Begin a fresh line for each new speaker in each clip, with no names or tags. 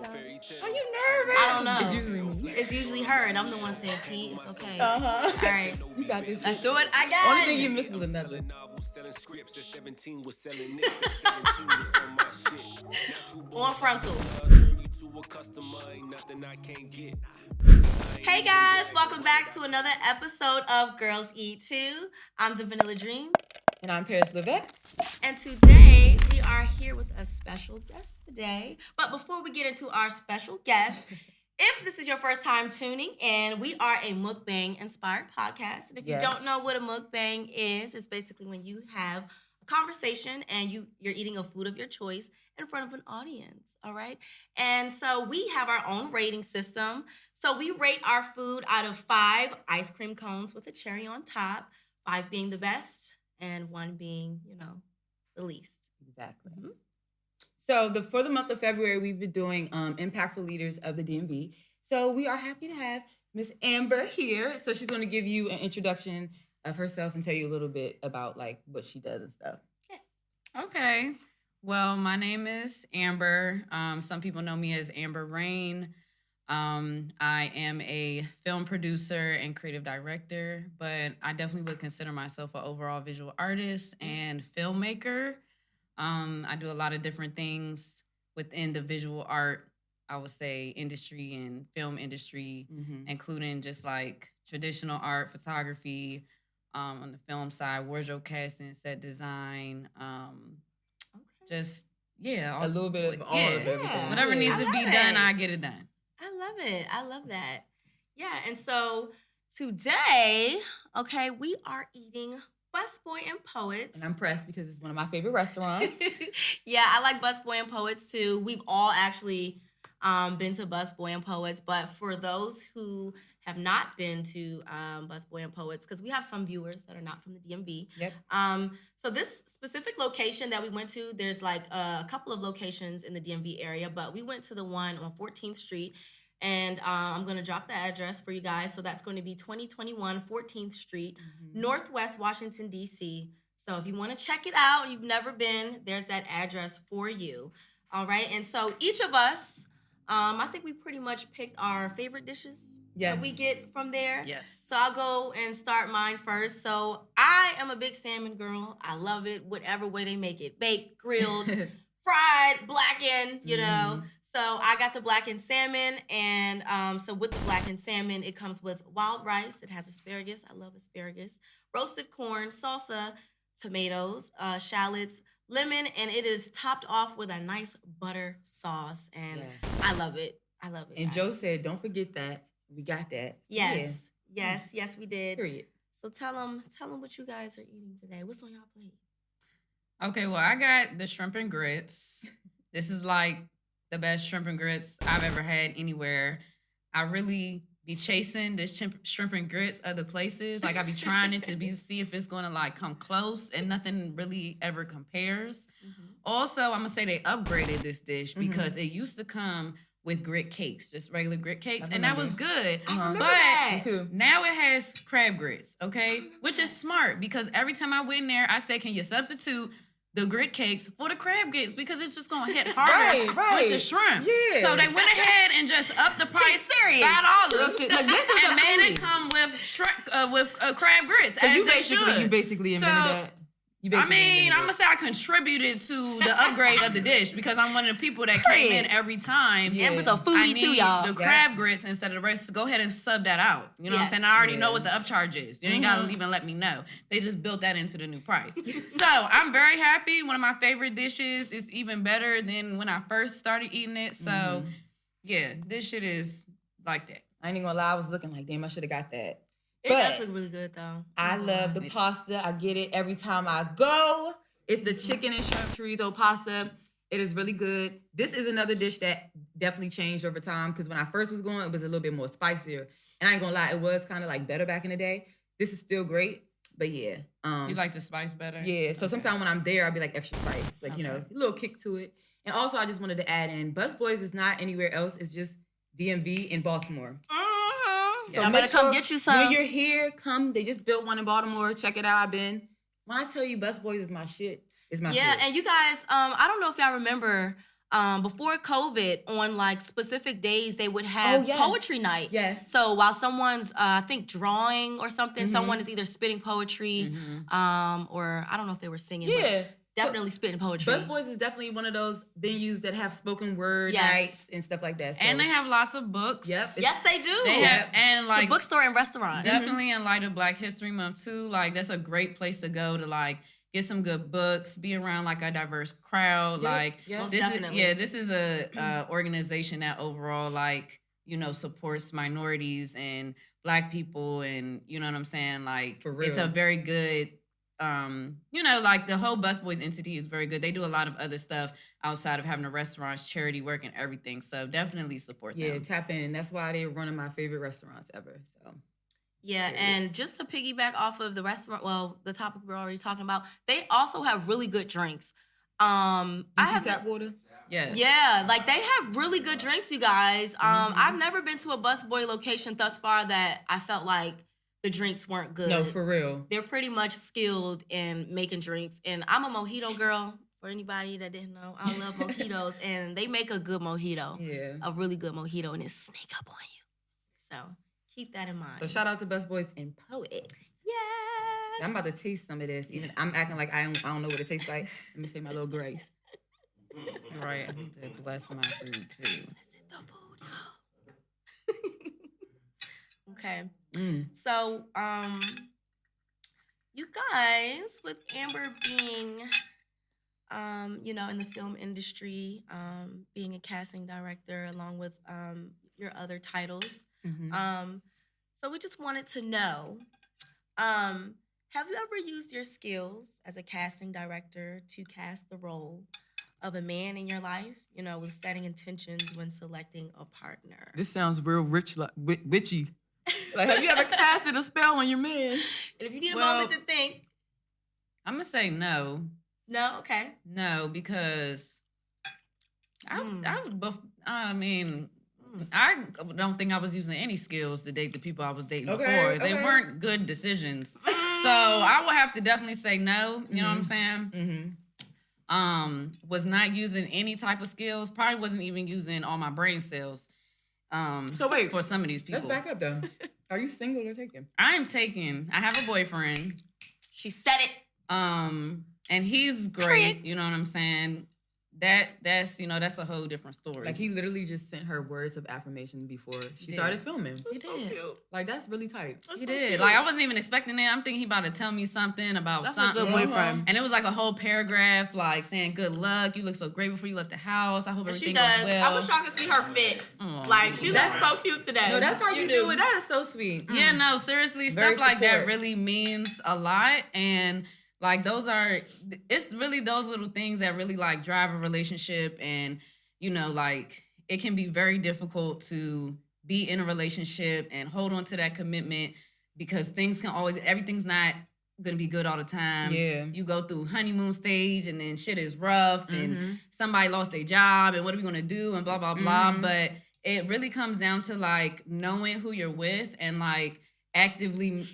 Are you nervous?
I don't know.
It's usually me.
It's usually her, and I'm the one saying Pete. It's okay.
Uh-huh.
All right.
You got this.
Let's do it. I got
Only
it.
thing you missed was another.
On frontal. Hey guys, welcome back to another episode of Girls Eat Too. I'm the Vanilla Dream.
And I'm Paris Levette.
And today we are here with a special guest today. But before we get into our special guest, if this is your first time tuning in, we are a mukbang inspired podcast. And if you don't know what a mukbang is, it's basically when you have a conversation and you're eating a food of your choice in front of an audience, all right? And so we have our own rating system. So we rate our food out of 5 ice cream cones with a cherry on top, 5 being the best and 1 being, the least.
Exactly. Mm-hmm. So for the month of February, we've been doing impactful leaders of the D.M.V. So we are happy to have Miss Amber here. So she's going to give you an introduction of herself and tell you a little bit about what she does and stuff.
Yes.
Okay. Well, my name is Amber. Some people know me as Amber Rayne. I am a film producer and creative director, but I definitely would consider myself an overall visual artist and filmmaker. I do a lot of different things within the visual art, I would say, industry and film industry, including just traditional art, photography, on the film side, wardrobe casting, set design, just,
a little bit of all of everything.
Whatever needs to be done, I get it done.
I love it. I love that. Yeah, and so today, we are eating BusBoys and Poets.
And I'm pressed because it's one of my favorite restaurants.
Yeah, I like BusBoys and Poets too. We've all actually been to BusBoys and Poets, but for those who have not been to BusBoys and Poets, because we have some viewers that are not from the D.M.V.
Yep.
So this specific location that we went to, there's a couple of locations in the D.M.V. area, but we went to the one on 14th Street, and I'm going to drop the address for you guys. So that's going to be 2021 14th Street, Northwest Washington, D.C. So if you want to check it out, you've never been, there's that address for you. All right, and so each of us, I think we pretty much picked our favorite dishes. That we get from there.
Yes.
So I'll go and start mine first. So I am a big salmon girl. I love it, whatever way they make it. Baked, grilled, fried, blackened, So I got the blackened salmon. And so with the blackened salmon, it comes with wild rice. It has asparagus. I love asparagus. Roasted corn, salsa, tomatoes, shallots, lemon. And it is topped off with a nice butter sauce. And I love it. I love it.
And Joe said, don't forget that. We got that.
Yes. Yes, we did.
Period.
So tell them what you guys are eating today. What's on y'all plate?
Okay, well, I got the shrimp and grits. This is the best shrimp and grits I've ever had anywhere. I really be chasing this shrimp and grits other places. I be trying it to see if it's going to come close, and nothing really ever compares. Also, I'm going to say they upgraded this dish because it used to come with grit cakes, just regular grit cakes, and that was good. But now it has crab grits, which is smart because every time I went in there, I said, "Can you substitute the grit cakes for the crab grits because it's just gonna hit harder with the shrimp?"
Yeah.
So they went ahead and just upped the price $5 and made it come with shrimp with crab grits.
So
as
you
they should.
basically invented that.
I'm gonna say I contributed to the upgrade of the dish because I'm one of the people that came in every time.
Yeah. It was a foodie too, y'all.
The crab grits instead of the rest. Go ahead and sub that out. You know what I'm saying? I already know what the upcharge is. You ain't gotta even let me know. They just built that into the new price. So I'm very happy. One of my favorite dishes. It's even better than when I first started eating it. So yeah, this shit is like that.
I ain't even gonna lie, I was looking like, damn, I should have got that.
It does look really good, though.
I love the pasta. I get it every time I go. It's the chicken and shrimp chorizo pasta. It is really good. This is another dish that definitely changed over time because when I first was going, it was a little bit more spicier. And I ain't gonna lie, it was kind of better back in the day. This is still great, but yeah.
You like the spice better?
Yeah, so sometimes when I'm there, I'll be extra spice. A little kick to it. And also, I just wanted to add in, BusBoys is not anywhere else. It's just D.M.V. in Baltimore.
So I'm gonna come get you some.
When you're here, come. They just built one in Baltimore. Check it out. I've been. When I tell you BusBoys is my shit, it's my shit.
Yeah, and you guys, I don't know if y'all remember before COVID, on like specific days, they would have
yes.
poetry night.
Yes.
So while someone's, I think, drawing or something, someone is either spitting poetry, or I don't know if they were singing.
Yeah.
But definitely spitting poetry.
BusBoys is definitely one of those venues that have spoken word
Yes.
nights and stuff like that. So.
And they have lots of books.
Yep.
Yes, they do.
They have, and
It's
like
a bookstore and restaurant.
definitely in light of Black History Month too. Like that's a great place to go to like get some good books, be around like a diverse crowd.
Yep,
Like
yep.
Most
this
definitely.
is this is a organization that overall like supports minorities and Black people, and you know what I'm saying. Like
For real.
it's a very good. Like the whole BusBoys entity is very good. They do a lot of other stuff outside of having the restaurants, charity work, and everything. So definitely support
Yeah,
them.
tap in. That's why they're one of my favorite restaurants ever. So
Yeah, and just to piggyback off of the restaurant, well, the topic we're already talking about, they also have really good drinks. I have
tap water.
Yes.
Yeah, like they have really good drinks, you guys. I've never been to a busboy location thus far that I felt like the drinks weren't good.
No, for real.
They're pretty much skilled in making drinks, and I'm a mojito girl. For anybody that didn't know, I love mojitos, and they make a good mojito.
Yeah.
A really good mojito, and it sneak up on you. So keep that in mind.
So shout out to BusBoys and Poets.
Yes.
I'm about to taste some of this. Even I'm acting like I don't know what it tastes like. Let me say my little grace.
Right. I need to bless my food too.
Bless it, the food, y'all. Okay. So, you guys, with Amber being, in the film industry, being a casting director, along with your other titles, so we just wanted to know, have you ever used your skills as a casting director to cast the role of a man in your life, with setting intentions when selecting a partner?
This sounds real rich, like witchy. Like, have you ever casted a spell on your man?
And if you need a
Well-
moment to think,
I'm gonna say no.
no, okay.
No, because I don't think I was using any skills to date the people I was dating
Okay,
before. They
okay.
weren't good decisions. So I would have to definitely say no. You know what I'm saying? Was not using any type of skills. Probably wasn't even using all my brain cells.
So wait,
for some of these people.
let's back up though. Are you single or taken?
I am taken. I have a boyfriend.
She said it.
And he's great. You know what I'm saying? That's a whole different story.
Like he literally just sent her words of affirmation before she started filming.
He did.
Like that's really tight.
He did. Like I wasn't even expecting it. I'm thinking he about to tell me something about
That's
something.
a good boyfriend.
And it was like a whole paragraph, like saying good luck. You look so great before you left the house. I hope
She
everything
does.
goes well.
I wish y'all could see her fit. Like she looks so cute today.
No, that's how you do it. That is so sweet.
Yeah, no, seriously,
Very
stuff like that
support.
really means a lot. And like it's really those little things that really like drive a relationship. And, like it can be very difficult to be in a relationship and hold on to that commitment because everything's not gonna be good all the time.
Yeah.
You go through honeymoon stage and then shit is rough and somebody lost their job and what are we gonna do and blah, blah, blah. But it really comes down to like knowing who you're with and like actively,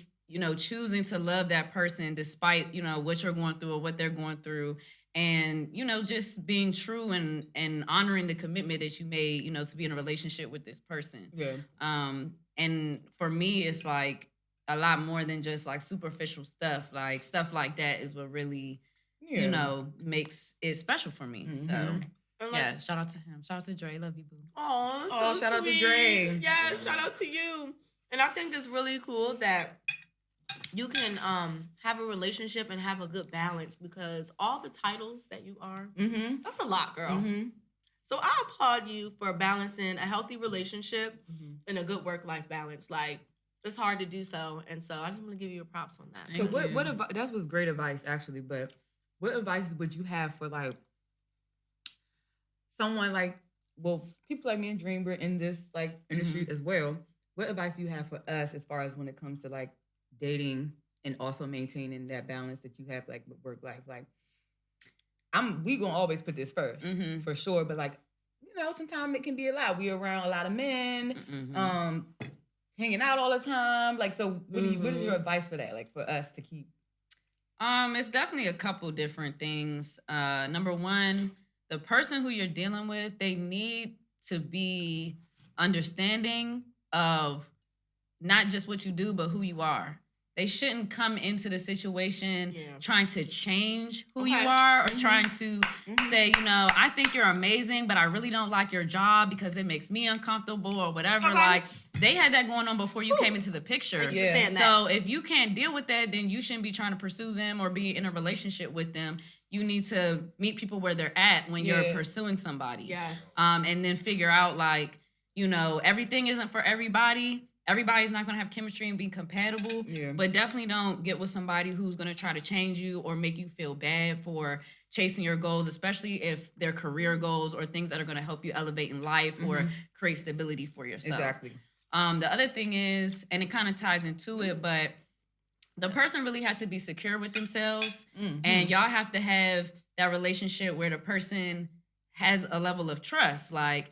choosing to love that person despite, what you're going through or what they're going through. And, just being true and honoring the commitment that you made, to be in a relationship with this person.
Yeah.
And for me, it's like a lot more than just like superficial stuff. Like stuff like that is what really, makes it special for me. So yeah, shout out to him. Shout out to Dre. Love you, boo.
Oh,
shout out to
sweet.
Dre.
Yes, shout out to you. And I think it's really cool that you can have a relationship and have a good balance because all the titles that you are, that's a lot, girl. So I applaud you for balancing a healthy relationship and a good work-life balance. Like, it's hard to do so. And so I just want to give you a props on that.
So that was great advice actually, but what advice would you have for like someone like, well, people like me and Dream, we're in this like industry as well. What advice do you have for us as far as when it comes to like dating and also maintaining that balance that you have like with work life? Like we gonna always put this first for sure, but like, sometimes it can be a lot. We around a lot of men, hanging out all the time. Like, so what is your advice for that? Like for us to keep?
It's definitely a couple different things. Number one, the person who you're dealing with, they need to be understanding of not just what you do, but who you are. They shouldn't come into the situation trying to change who you are or trying to say, you know, I think you're amazing, but I really don't like your job because it makes me uncomfortable or whatever. Like, they had that going on before you came into the picture. So if you can't deal with that, then you shouldn't be trying to pursue them or be in a relationship with them. You need to meet people where they're at when you're pursuing somebody. And then figure out, like, you know, everything isn't for everybody. Everybody's not going to have chemistry and be compatible, but definitely don't get with somebody who's going to try to change you or make you feel bad for chasing your goals, especially if they're career goals or things that are going to help you elevate in life or create stability for yourself.
Exactly.
The other thing is, and it kind of ties into it, but the person really has to be secure with themselves, and y'all have to have that relationship where the person has a level of trust. Like,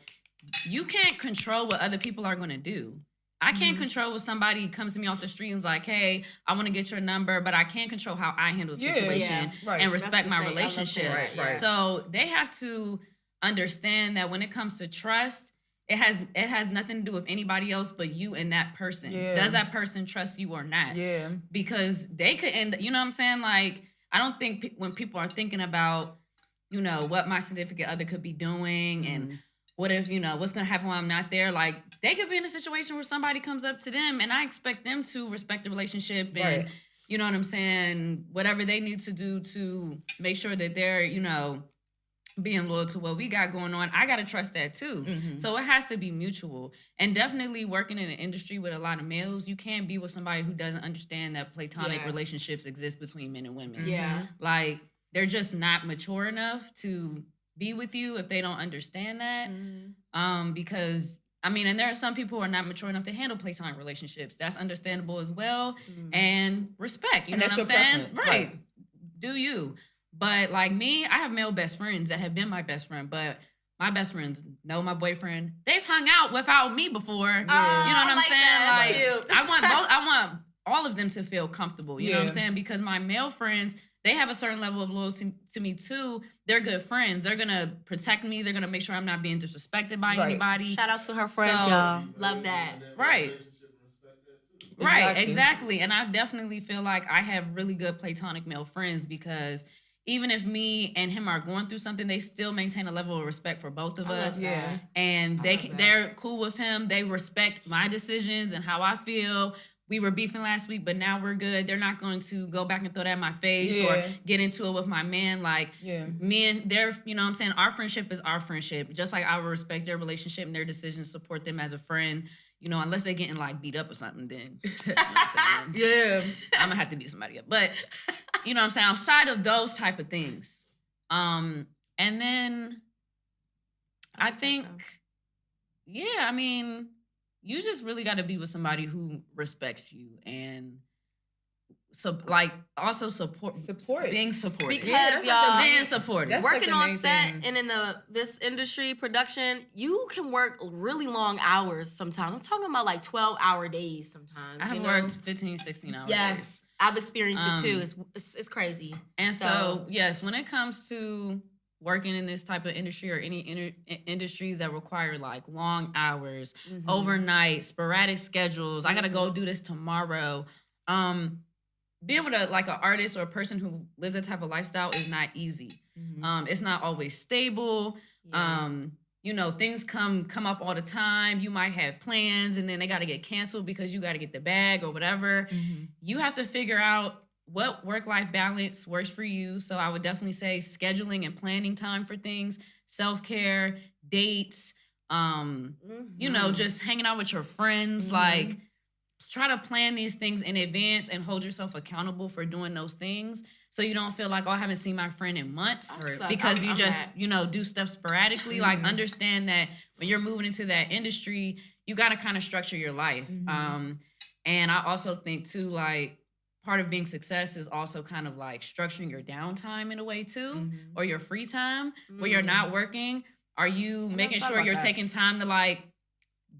you can't control what other people are going to do. I can't control if somebody comes to me off the street and's like, hey, I want to get your number, but I can't control how I handle the situation and respect my relationship. So they have to understand that when it comes to trust, it has nothing to do with anybody else but you and that person. Does that person trust you or not? Because they could end, you know what I'm saying? Like, I don't think when people are thinking about, you know, what my significant other could be doing and what if, you know, what's going to happen when I'm not there? Like, they could be in a situation where somebody comes up to them and I expect them to respect the relationship and, you know what I'm saying, whatever they need to do to make sure that they're, you know, being loyal to what we got going on. I got to trust that too. So it has to be mutual. And definitely working in an industry with a lot of males, you can't be with somebody who doesn't understand that platonic relationships exist between men and women. Like, they're just not mature enough to be with you if they don't understand that. Because, I mean, and there are some people who are not mature enough to handle platonic relationships. That's understandable as well. And respect, you know what I'm saying? Right. Do you? But like me, I have male best friends that have been my best friend, but my best friends know my boyfriend. They've hung out without me before. You know what I'm saying? Like, I want all of them to feel comfortable. You know what I'm saying? Because my male friends, they have a certain level of loyalty to me too. They're good friends. They're gonna protect me. They're gonna make sure I'm not being disrespected by anybody.
Shout out to her friends, y'all. Love that.
Right. Right, exactly. And I definitely feel like I have really good platonic male friends because even if me and him are going through something, they still maintain a level of respect for both of us. And they're cool with him. They respect my decisions and how I feel. We were beefing last week, but now we're good. They're not going to go back and throw that in my face or get into it with my man. Like, me and their, you know what I'm saying? Our friendship is our friendship. Just like I would respect their relationship and their decisions, support them as a friend. You know, unless they're getting, like, beat up or something, then, you know what I'm saying? I'm going to have to beat somebody up. But, you know what I'm saying? Outside of those type of things. And then I think, I mean, you just really got to be with somebody who respects you and also support being supportive.
Because y'all
being supportive.
Working on set and in this industry production, you can work really long hours sometimes. I'm talking about like 12-hour days sometimes.
I have worked 15, 16 hours.
Yes, I've experienced it too. It's crazy.
And so, yes, when it comes to working in this type of industry or any industries that require like long hours, overnight, sporadic schedules, I got to go do this tomorrow. Being with an artist or a person who lives that type of lifestyle is not easy. It's not always stable. You know, things come up all the time. You might have plans and then they got to get canceled because you got to get the bag or whatever. You have to figure out what work-life balance works for you. So I would definitely say scheduling and planning time for things, self-care, dates, you know, just hanging out with your friends, like, try to plan these things in advance and hold yourself accountable for doing those things so you don't feel like, oh, I haven't seen my friend in months because you just, you know, do stuff sporadically. Like, understand that when you're moving into that industry, you got to kind of structure your life. And I also think, too, like, part of being success is also kind of like structuring your downtime in a way, too, or your free time where you're not working. Are you making sure you're taking time to, like,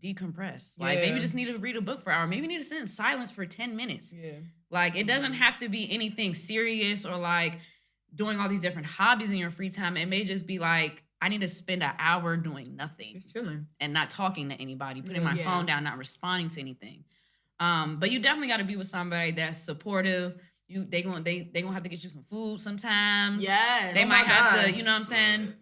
decompress? Like, maybe you just need to read a book for an hour. Maybe you need to sit in silence for 10 minutes. Like, it doesn't have to be anything serious or like doing all these different hobbies in your free time. It may just be like I need to spend an hour doing nothing.
Just chilling.
And not talking to anybody, putting my
Yeah.
phone down, not responding to anything. But you definitely got to be with somebody that's supportive. They gonna have to get you some food sometimes.
Yes.
They
Oh
might
my
have
gosh.
to, you know what I'm saying?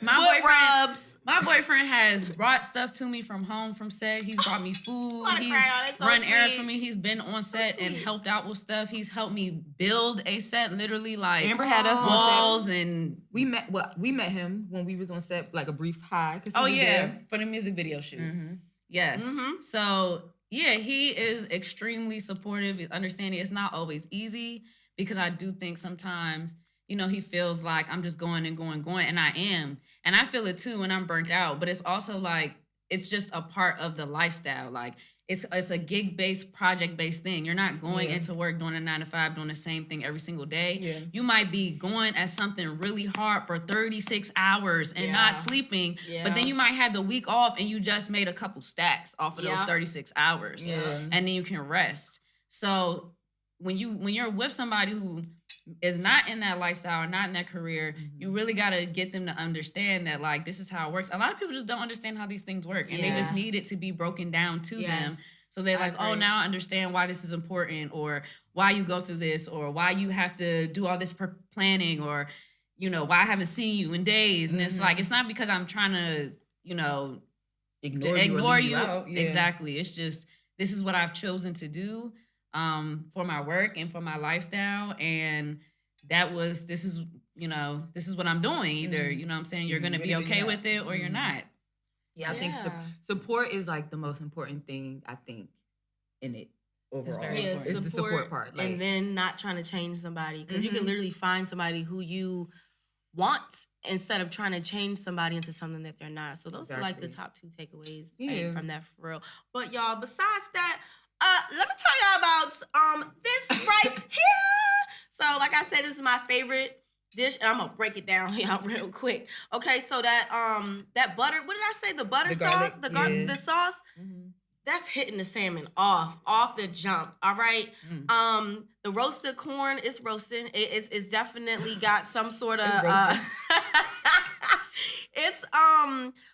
Rubs.
My boyfriend has brought stuff to me from home from set. He's brought me food.
Wanna
He's
cry, that's so
run errands
sweet.
for me. He's been on set and
sweet.
helped out with stuff. He's helped me build a set, literally like
Amber had us on
walls
set.
and
We met him when we was on set, like a brief high.
oh yeah, for the music video shoot.
Mm-hmm.
Yes.
Mhm.
So yeah, he is extremely supportive. Understanding it's not always easy because I do think sometimes, you know, he feels like I'm just going and going, and I am. And I feel it too when I'm burnt out. But it's also like it's just a part of the lifestyle. Like it's a gig-based, project-based thing. You're not going into work doing a 9 to 5, doing the same thing every single day.
Yeah.
You might be going at something really hard for 36 hours and
Yeah.
not sleeping.
Yeah.
But then you might have the week off and you just made a couple stacks off of those
Yeah.
36 hours.
Yeah.
And then you can rest. So when you're with somebody who is not in that lifestyle or not in that career, you really got to get them to understand that, like, this is how it works. A lot of people just don't understand how these things work, and they just
Yeah.
need it to be broken down to them.
Yes.
So they're
I
like, oh,
agree.
now I understand why this is important, or why you go through this, or why you have to do all this planning, or, you know, why I haven't seen you in days. And it's like, it's not because I'm trying to, you know, ignore you.
Out. Yeah.
Exactly. It's just, this is what I've chosen to do for my work and for my lifestyle. And this is what I'm doing. Either, you know what I'm saying, you're going to be okay with it or you're not.
Yeah, I think
Yeah.
support is like the most important thing, I think, in it overall.
very
Yeah,
important.
It's the support part. Like,
and then not trying to change somebody, because you
Mm-hmm.
can literally find somebody who you want instead of trying to change somebody into something that they're not. So those are like the top 2 takeaways from that for real. But y'all, besides that, let me tell y'all about this right here. So like I said, this is my favorite dish, and I'm gonna break it down y'all real quick. Okay, so that butter, what did I say? The butter
The
sauce,
garlic,
the sauce.
Mhm.
That's hitting the salmon off the jump. All right. The roasted corn is roasting. It's definitely got some sort of it's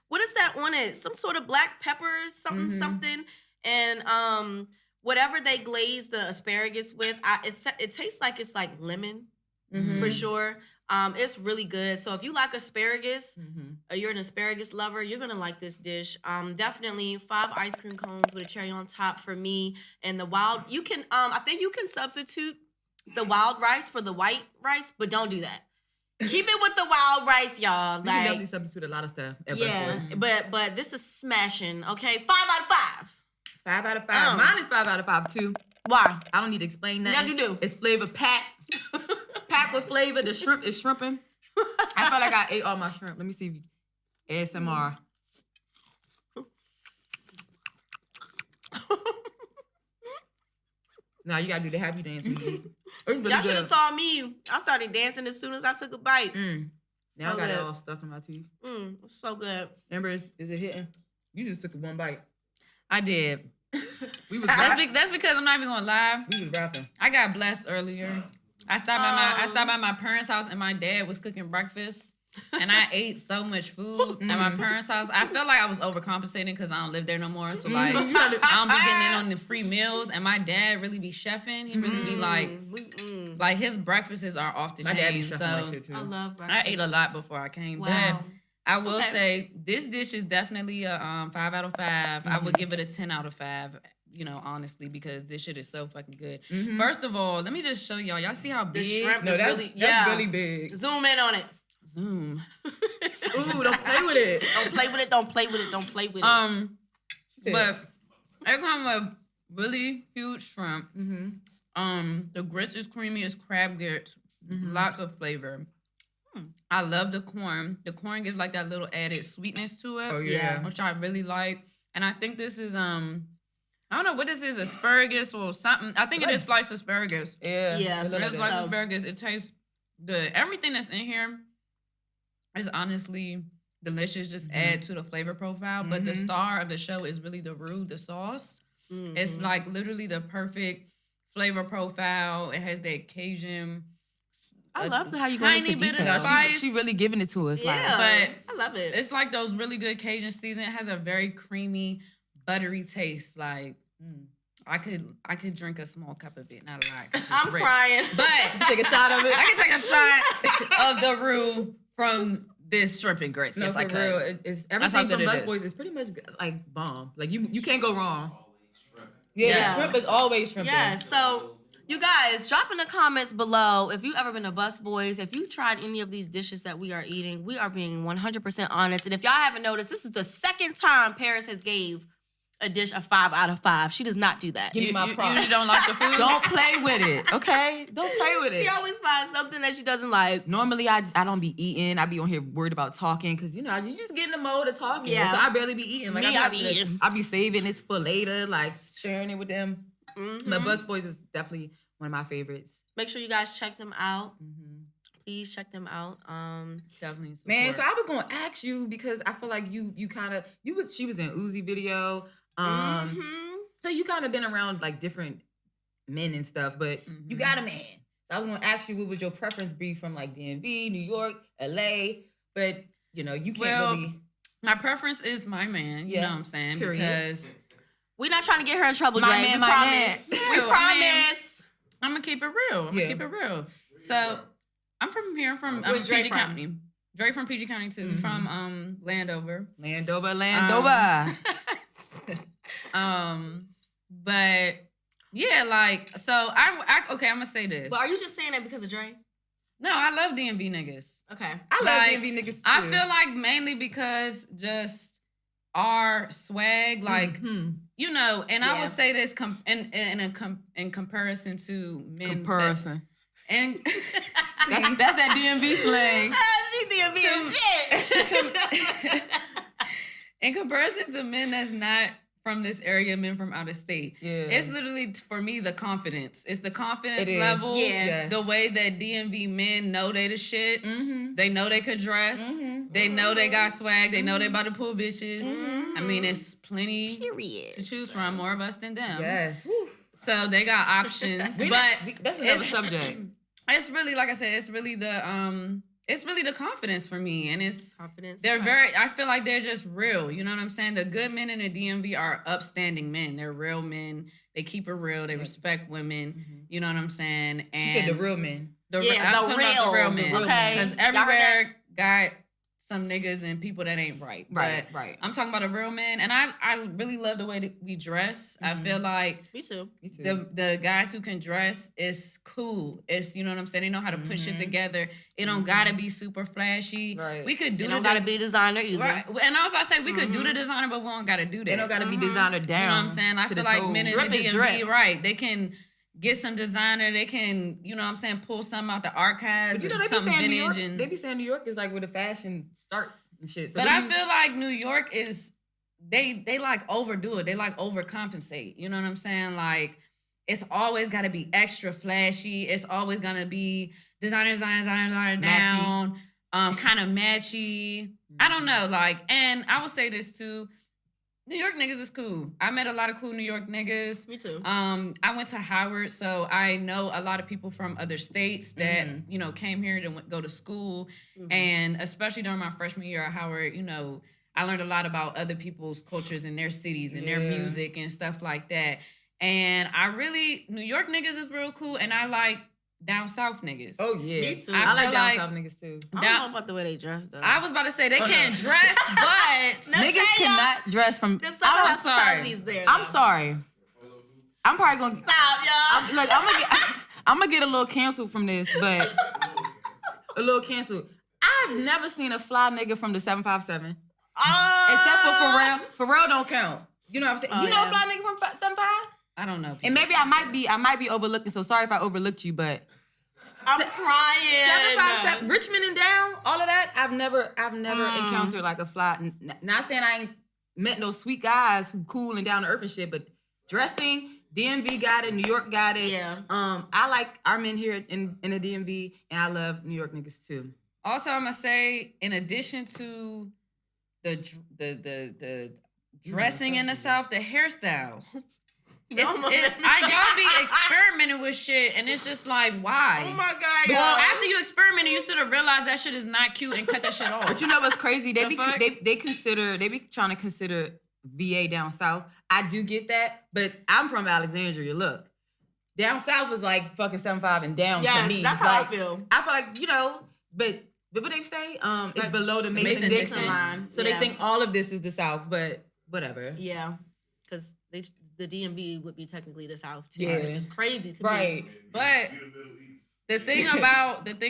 what is that on it? Some sort of black pepper, something. And whatever they glaze the asparagus with, it tastes like it's like lemon for sure. It's really good. So if you like asparagus, or you're an asparagus lover, you're gonna like this dish. Definitely 5 ice cream cones with a cherry on top for me. And the wild, you can, I think you can substitute the wild rice for the white rice, but don't do that. Keep it with the wild rice, y'all.
You can definitely substitute a lot of stuff. At
Yeah,
BusBoys.
but this is smashing. Okay, 5 out of 5.
5 out of 5. Mine is 5 out of 5 too.
Why?
I don't need to explain that.
Yeah, you do.
It's flavor packed. Packed with flavor. The shrimp is shrimping. I feel like I ate all my shrimp. Let me see if you ASMR. Now you gotta do the happy dance. When you eat. It's really
Y'all should
good.
have saw me. I started dancing as soon as I took a bite.
Now I
So
got it
good.
all stuck in my teeth.
It's so good.
Amber, is it hitting? You just took one bite.
I did.
We was
That's because I'm not even gonna lie.
we was rapping.
I got blessed earlier. I stopped by my parents' house and my dad was cooking breakfast. And I ate so much food at my parents' house. I felt like I was overcompensating because I don't live there no more. So like I don't be getting in on the free meals. And my dad really be chefing. He really be like his breakfasts are off the
My dad be
chain.
chefing
So
like shit too.
I love breakfast.
I ate a lot before I came.
Wow.
But I will
okay.
say this dish is definitely a 5 out of 5. I would give it a 10 out of 5. You know, honestly, because this shit is so fucking good. First of all, let me just show y'all. Y'all see how
The
big?
shrimp
No,
is
that's
really,
that's really big.
Zoom in on it.
Zoom.
Ooh, don't play with it.
Don't play with it. Don't play with it. Don't play with it.
said-
But it comes with really huge shrimp. The grits is creamy as crab grits. Lots of flavor. I love the corn. The corn gives like that little added sweetness to it.
Oh yeah.
Which I really like. And I think this is I don't know what this is, asparagus or something. I think it is sliced asparagus.
Yeah.
Yeah,
it look like
It's
that.
sliced asparagus. It tastes good. Everything that's in here is honestly delicious. Just add to the flavor profile. But the star of the show is really the roux, the sauce. It's like literally the perfect flavor profile. It has that Cajun
I love how you go into
tiny bit of
detail.
spice.
She really giving it to us.
Yeah,
Like,
but
I love it.
it's like those really good Cajun season. It has a very creamy, buttery taste. Like I could drink a small cup of it, not a lot. 'Cause it's
I'm
rich.
crying.
But
take a shot of it.
I can take a shot of the roux from this shrimp and grits.
No,
Yes,
for
I could.
real. It's
That's how
everything from
good it
BusBoys
is.
is pretty much like bomb. Like you can't go wrong. Yeah,
Yes.
the shrimp is always shrimp.
Yes. So, you guys, drop in the comments below if you've ever been to BusBoys, if you tried any of these dishes that we are eating. We are being 100% honest. And if y'all haven't noticed, this is the second time Paris has gave a dish a 5 out of 5. She does not do that.
Give me my
You
props.
usually don't like the food.
Don't play with it, okay? Don't play with
She
it.
always finds something that she doesn't like.
Normally, I don't be eating. I be on here worried about talking because, you just get in the mode of talking.
Yeah.
So I barely be eating. Like,
Me, I be
like,
eating.
I be saving it for later, like sharing it with them.
Mm-hmm.
But BusBoys is definitely one of my favorites.
Make sure you guys check them out. Please check them out.
Definitely support.
Man, so I was gonna ask you because I feel like she was in Uzi video. So you kind of been around like different men and stuff, but you got a man. So I was gonna ask you what would your preference be from like D.M.V, New York, LA, but you can't really.
My preference is my man. You
Yeah,
know what I'm saying?
period.
Because
We're not trying to get her in trouble,
My
Jay.
man,
We
my
promise.
man.
We
Yeah, I mean,
promise.
I'm gonna keep it real. I'm
Yeah.
gonna keep it real. So I'm from here. I'm from
Where's Dre
PG
from?
County. Dre from PG County too. From Landover.
Landover.
But yeah, like so I okay. I'm gonna say this.
But are you just saying that because of Dre?
No, I love DMV niggas.
Okay.
I love
Like,
D.M.V niggas too.
I feel like mainly because just our swag, like and I
Yeah.
would say this in comparison to men.
comparison.
And
That's that D.M.V slang.
in comparison to men that's not from this area, men from out of state,
Yeah.
it's literally for me the confidence. It's the confidence
It is.
level.
Yeah.
Yes.
The way that DMV men know they the shit. They know they could dress. They know they got swag. They know they about to pull bitches. I mean, it's plenty
Period.
to choose from. More of us than them.
Yes. Woo.
So they got options. but
That's another
it's-
subject.
It's really, like I said, it's really the confidence for me, and it's
Confidence.
they're very. I feel like they're just real. You know what I'm saying? The good men in the DMV are upstanding men. They're real men. They keep it real. They respect women. You know what I'm saying? And
She said the real men.
I'm
Yeah,
talking about the real men.
Okay.
Because
Y'all heard that?
everywhere got some niggas and people that ain't right.
Right,
But
right.
I'm talking about a real man, and I really love the way that we dress. I feel like
Me too.
Me too.
the guys who can dress is cool. It's, you know what I'm saying? They know how to put shit together. It don't gotta be super flashy.
Right.
We could do
You
the
don't gotta be a designer either.
right. And I was about to say we could do the designer, but we don't gotta do that.
They don't gotta be designer down.
You know what I'm saying? I
to
feel
the
like
toes.
men in
Drip
the
is
DMV,
drip.
right? They can get some designer. They can, you know what I'm saying, pull something out the archives.
But
or
they be
something
saying New York.
vintage.
They be saying New York is like where the fashion starts and shit. So
But
what
I
do you-
feel like New York is they like overdo it. They like overcompensate. You know what I'm saying? Like it's always got to be extra flashy. It's always gonna be designer
Matchy.
down, kind of matchy. I don't know. Like, and I would say this too. New York niggas is cool. I met a lot of cool New York niggas.
Me too.
I went to Howard, so I know a lot of people from other states that came here to go to school, and especially during my freshman year at Howard, I learned a lot about other people's cultures and their cities and their
Yeah.
music and stuff like that. And New York niggas is real cool, and I like down south niggas.
Oh yeah,
Me too.
I
I
like
feel
down
like-
south niggas too.
I don't
Down-
know about the way they dress though.
I was about to say they
no.
can't dress, but
Niggas cannot dress from.
There's some
I'm
hospitalities there.
I'm
though.
sorry. I'm probably gonna
Stop, y'all.
look. I'm gonna get a little canceled from this, but a little canceled. I've never seen a fly nigga from the 757, except for Pharrell. Pharrell don't count. You know what I'm saying?
Oh,
You know a
yeah.
fly nigga from 75?
I don't know.
And maybe I might be overlooking. So sorry if I overlooked you, but
I'm crying.
757, Richmond and down, all of that. I've never encountered like a fly. Not saying I ain't met no sweet guys who cool and down to earth and shit, but dressing, DMV got it, New York got it.
Yeah.
I like our men here in the DMV, and I love New York niggas too.
Also, I'm gonna say, in addition to the dressing in the South, the hairstyles. Y'all be experimenting with shit, and it's just like, why?
Oh my God,
well, after you experimented, you should have realized that shit is not cute and cut that shit off.
But you know what's crazy? They be
fuck?
trying to consider VA down south. I do get that, but I'm from Alexandria. Look, down south is like fucking 7'5" and down for me.
That's how I feel.
I feel like, but what they say? It's below the Mason-Dixon line. So they think all of this is the south, but whatever.
Yeah, because the DMV would be technically the south too, which is crazy to me.
Right.
But the thing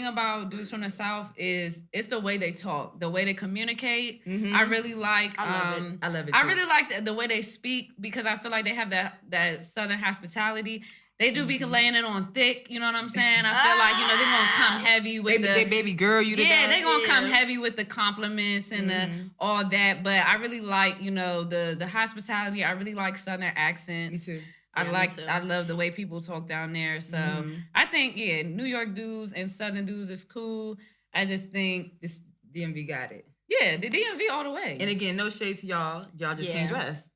about dudes from the south is it's the way they talk, the way they communicate.
Mm-hmm.
I really like.
I love it.
I
Too.
really like the way they speak because I feel like they have that southern hospitality. They do be laying it on thick, you know what I'm saying? I feel like, they're gonna come heavy with
they baby girl you to death.
they're gonna come heavy with the compliments and all that. But I really like, the hospitality. I really like southern accents.
Me too.
I love the way people talk down there. So I think, New York dudes and southern dudes is cool. I just think
this DMV got it.
Yeah, the DMV all the way.
And again, no shade to y'all. Y'all just can't dress.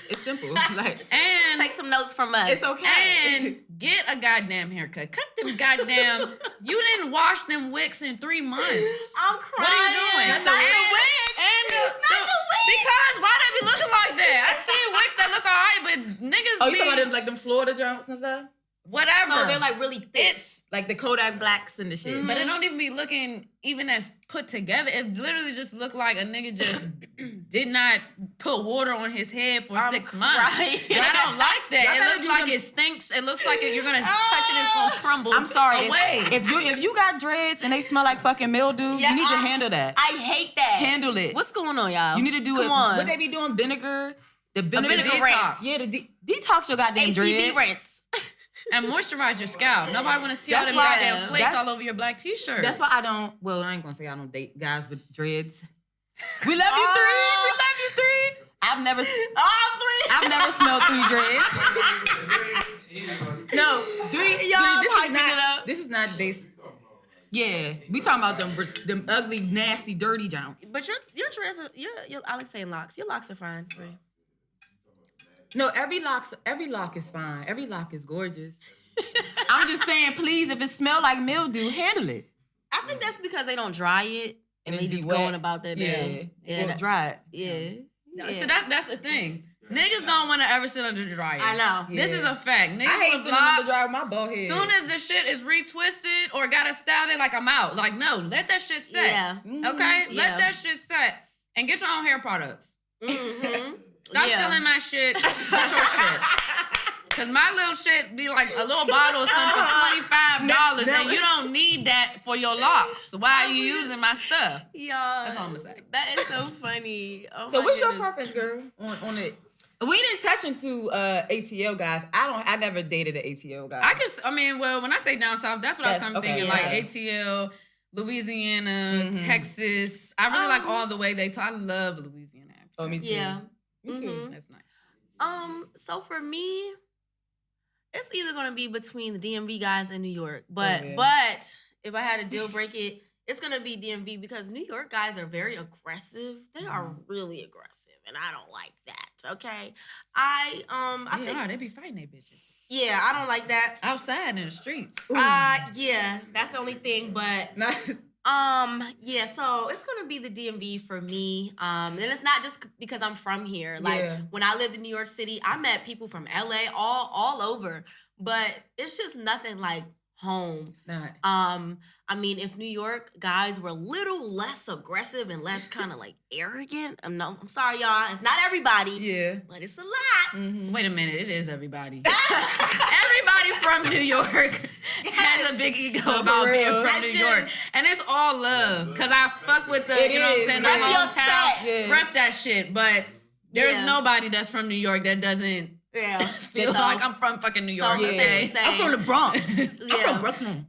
It's simple.
And take some notes from us.
It's okay.
And get a goddamn haircut. Cut them goddamn. You didn't wash them wicks in 3 months.
I'm crying.
What are you doing?
Not the wig. Not the wig.
Because why they be looking like that? I've seen wicks that look alright, but niggas.
Oh, you talking about them, them Florida jumps and stuff?
Whatever.
So they're like really thick.
It's
like the Kodak blacks and the shit.
But it don't even be looking even as put together. It literally just looked like a nigga just did not put water on his head for 6 months. And I don't like that. It looks like it stinks. It looks like you're gonna touch it, it's gonna crumble.
I'm sorry.
Away.
If you got dreads and they smell like fucking mildew, you need to handle that.
I hate that.
Handle it.
What's going on, y'all?
You need to do it.
On.
What they be doing? Vinegar. The vinegar
detox.
rinse. Yeah, the detox your goddamn
ACV
dreads.
rinse.
And moisturize your scalp. Nobody want to see all
That's
them
why-
goddamn flakes
that-
all over your black t-shirt.
That's why I don't. Well, I ain't gonna say I don't date guys with dreads. We love you three. We love you three. I've never.
All three.
I've never smelled 3 dreads. No, 3.
Y'all
This is
hyping it
not.
up.
This is not base. Yeah, we talking about them ugly, nasty, dirty jumps.
But your dreads, your I like saying locks. Your locks are fine. Right?
No, every lock is fine. Every lock is gorgeous. I'm just saying, please, if it smell like mildew, handle it.
I think that's because they don't dry it and they
it's
just
wet.
going about their day.
Yeah, or dry it.
Yeah.
So that's the thing. Niggas don't want to ever sit under the dryer.
I know.
This is a fact. Niggas
I hate
with
sitting on the
locks,
dryer with my bald head.
soon as the shit is retwisted or got a style, they like, I'm out. Like, no, let that shit set.
Yeah.
Okay?
Yeah.
Let that shit set. And get your own hair products.
Mm-hmm.
Stop stealing my shit. Get your shit. Cause my little shit be like a little bottle or something for $25, and you don't need that for your locks. Why are you using my stuff?
Y'all.
That's all I'm gonna say.
That is so funny. Oh
So
my
what's your
goodness.
preference, girl, on it? We didn't touch into ATL guys. I never dated an ATL guy.
Well, when I say down south, that's what I was kind of thinking.
yeah.
Like ATL, Louisiana, Texas. I really like all the way they talk. I love Louisiana accent.
Oh, me too.
Yeah.
Me too.
That's nice.
So for me, it's either gonna be between the DMV guys and New York. But if I had to deal break it, it's gonna be DMV because New York guys are very aggressive. They are really aggressive, and I don't like that. Okay, I think
they be fighting they bitches
yeah, I don't like that.
outside in the streets.
Yeah, that's the only thing. But yeah, so it's gonna be the DMV for me. And it's not just because I'm from here. Like when I lived in New York City, I met people from LA all over. But it's just nothing like home.
It's not.
I mean, if New York guys were a little less aggressive and less kind of like arrogant, I'm sorry, y'all. It's not everybody.
Yeah.
But it's a lot.
Mm-hmm.
Wait a minute, it is everybody. Everybody from New York has a big ego about being from New York. And it's all love. Because I fuck with the, you know what I'm saying, the
Rep your
hometown.
set.
Rep that shit. But there's nobody that's from New York that doesn't feel like I'm from fucking New York.
I'm from the Bronx. I'm from Brooklyn.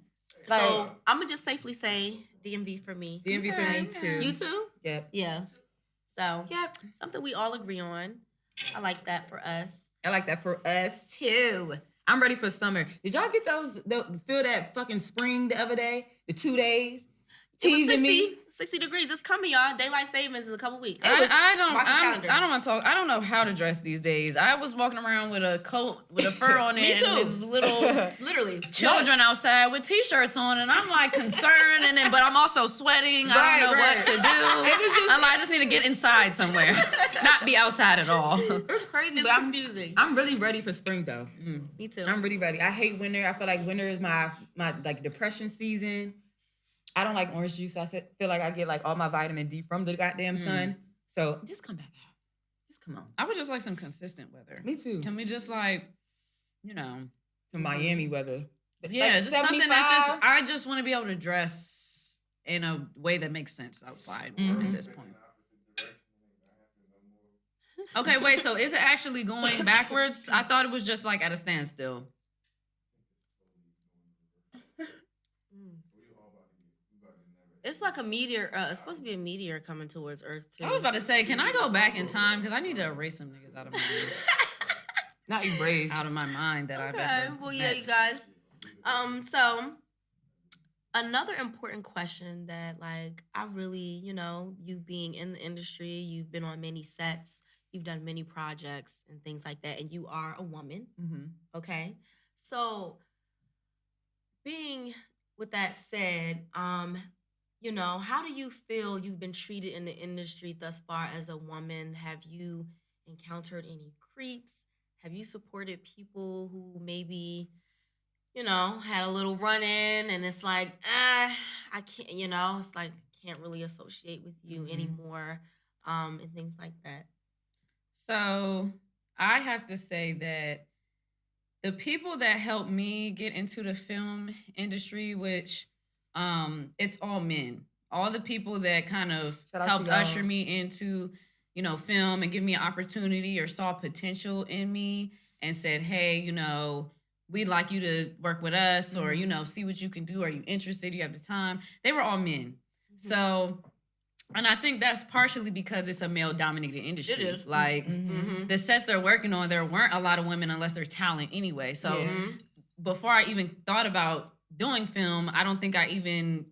So I'm gonna just safely say DMV for me.
DMV for me too.
You too?
Yep.
Yeah. So something we all agree on. I like that for us.
I like that for us too. I'm ready for summer. Did y'all get feel that fucking spring the other day? The 2 days? teasing me.
60 degrees. It's coming, y'all. Daylight savings in a couple weeks.
I don't want to talk. I don't know how to dress these days. I was walking around with a coat with a fur on it and these little
literally
children outside with t-shirts on, and I'm like concerned, but I'm also sweating. I don't know what to do. I just need to get inside somewhere, not be outside at all.
It's crazy, but confusing.
I'm really ready for spring though.
Me too.
I'm really ready. I hate winter. I feel like winter is my like depression season. I don't like orange juice. Feel like I get like all my vitamin D from the goddamn sun. So just come back out. Just come on.
I would just like some consistent weather.
Me too.
Can we just like,
to Miami weather?
Yeah,
like
just something that's just, I just want to be able to dress in a way that makes sense outside at this point. Okay, wait, so is it actually going backwards? I thought it was just like at a standstill.
It's like a meteor. It's supposed to be a meteor coming towards Earth too.
I was about to say, can I go back in time? Because I need to erase some niggas out of my
not erase
out of my mind that I've ever
yeah,
met.
you guys. So another important question that like I really, you being in the industry, you've been on many sets, you've done many projects and things like that, and you are a woman. Okay, so being with that said, how do you feel you've been treated in the industry thus far as a woman? Have you encountered any creeps? Have you supported people who maybe, had a little run-in and it's like, I can't, it's like, can't really associate with you anymore, and things like that?
So I have to say that the people that helped me get into the film industry, which it's all men. All the people that kind of helped usher me into, film and give me an opportunity or saw potential in me and said, hey, we'd like you to work with us or, see what you can do. Are you interested? Do you have the time? They were all men. So, and I think that's partially because it's a male-dominated industry.
It is.
Like, the sets they're working on, there weren't a lot of women unless they're talent anyway. So before I even thought about doing film, I don't think I even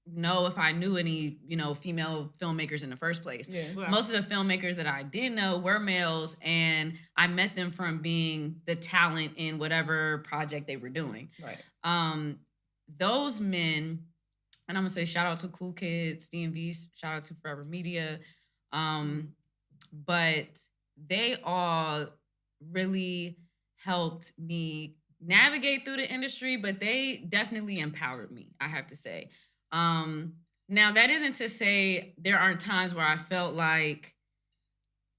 know if I knew any, female filmmakers in the first place. Yeah. Most of the filmmakers that I did know were males, and I met them from being the talent in whatever project they were doing. Right. Those men, and I'm gonna say shout out to Cool Kids, D.M.V, shout out to Forever Media, but they all really helped me navigate through the industry, but they definitely empowered me, I have to say. Now, that isn't to say there aren't times where I felt like,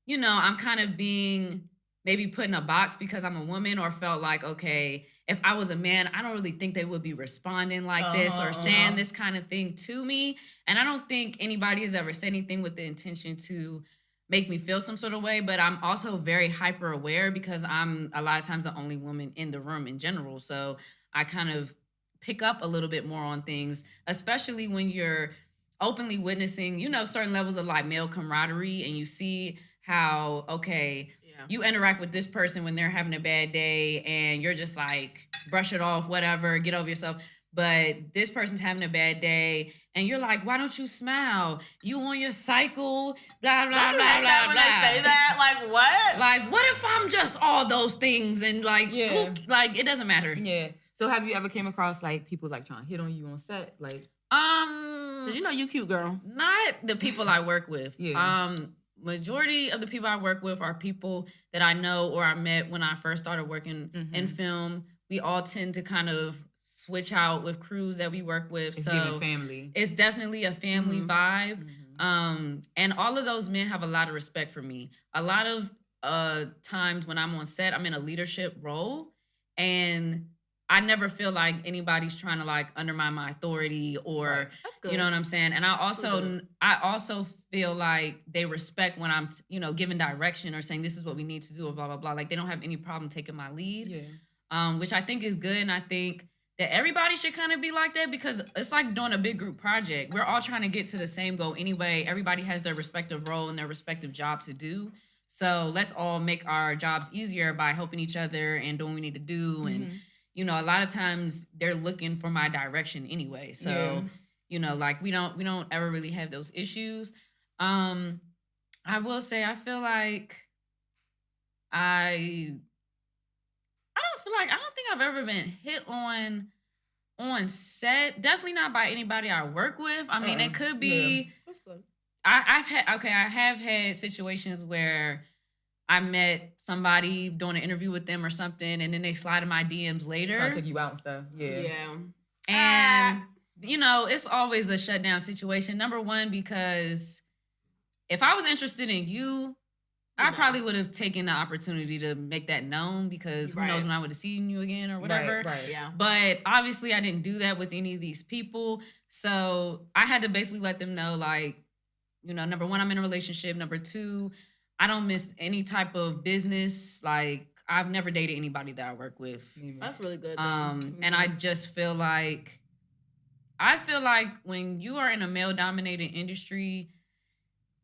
I'm kind of being maybe put in a box because I'm a woman, or felt like, okay, if I was a man, I don't really think they would be responding like this or saying this kind of thing to me. And I don't think anybody has ever said anything with the intention to make me feel some sort of way, but I'm also very hyper aware because I'm a lot of times the only woman in the room in general. So I kind of pick up a little bit more on things, especially when you're openly witnessing, certain levels of like male camaraderie, and you see how, you interact with this person when they're having a bad day and you're just like, brush it off, whatever, get over yourself. But this person's having a bad day and you're like, why don't you smile? You on your cycle, blah, blah, blah, blah, blah.
When they say that, like, what?
Like, what if I'm just all those things and like, it doesn't matter.
Yeah. So have you ever came across like people like trying to hit on you on set? Like,
cause you cute, girl.
Not the people I work with.
Yeah.
Majority of the people I work with are people that I know or I met when I first started working in film. We all tend to kind of switch out with crews that we work with.
It's
so
giving family.
It's definitely a family vibe. And all of those men have a lot of respect for me. A lot of times when I'm on set, I'm in a leadership role, and I never feel like anybody's trying to like undermine my authority or,
That's good.
You know what I'm saying? And I also feel like they respect when I'm, giving direction or saying this is what we need to do or blah, blah, blah. Like they don't have any problem taking my lead, which I think is good. And I think that everybody should kind of be like that because it's like doing a big group project. We're all trying to get to the same goal anyway. Everybody has their respective role and their respective job to do. So let's all make our jobs easier by helping each other and doing what we need to do. And, a lot of times they're looking for my direction anyway. So, Like we don't ever really have those issues. I will say I feel like I I don't think I've ever been hit on set. Definitely not by anybody I work with. I mean, it could be.
That's good.
I have had situations where I met somebody doing an interview with them or something, and then they slide in my DMs later.
Trying to take you out and stuff. Yeah.
And it's always a shutdown situation. Number one, because if I was interested in you, I probably would have taken the opportunity to make that known, because who knows when I would have seen you again or whatever.
Right.
Yeah.
But obviously I didn't do that with any of these people. So I had to basically let them know, like, number one, I'm in a relationship. Number two, I don't miss any type of business. Like, I've never dated anybody that I work with.
That's really good.
And I just feel like, when you are in a male-dominated industry,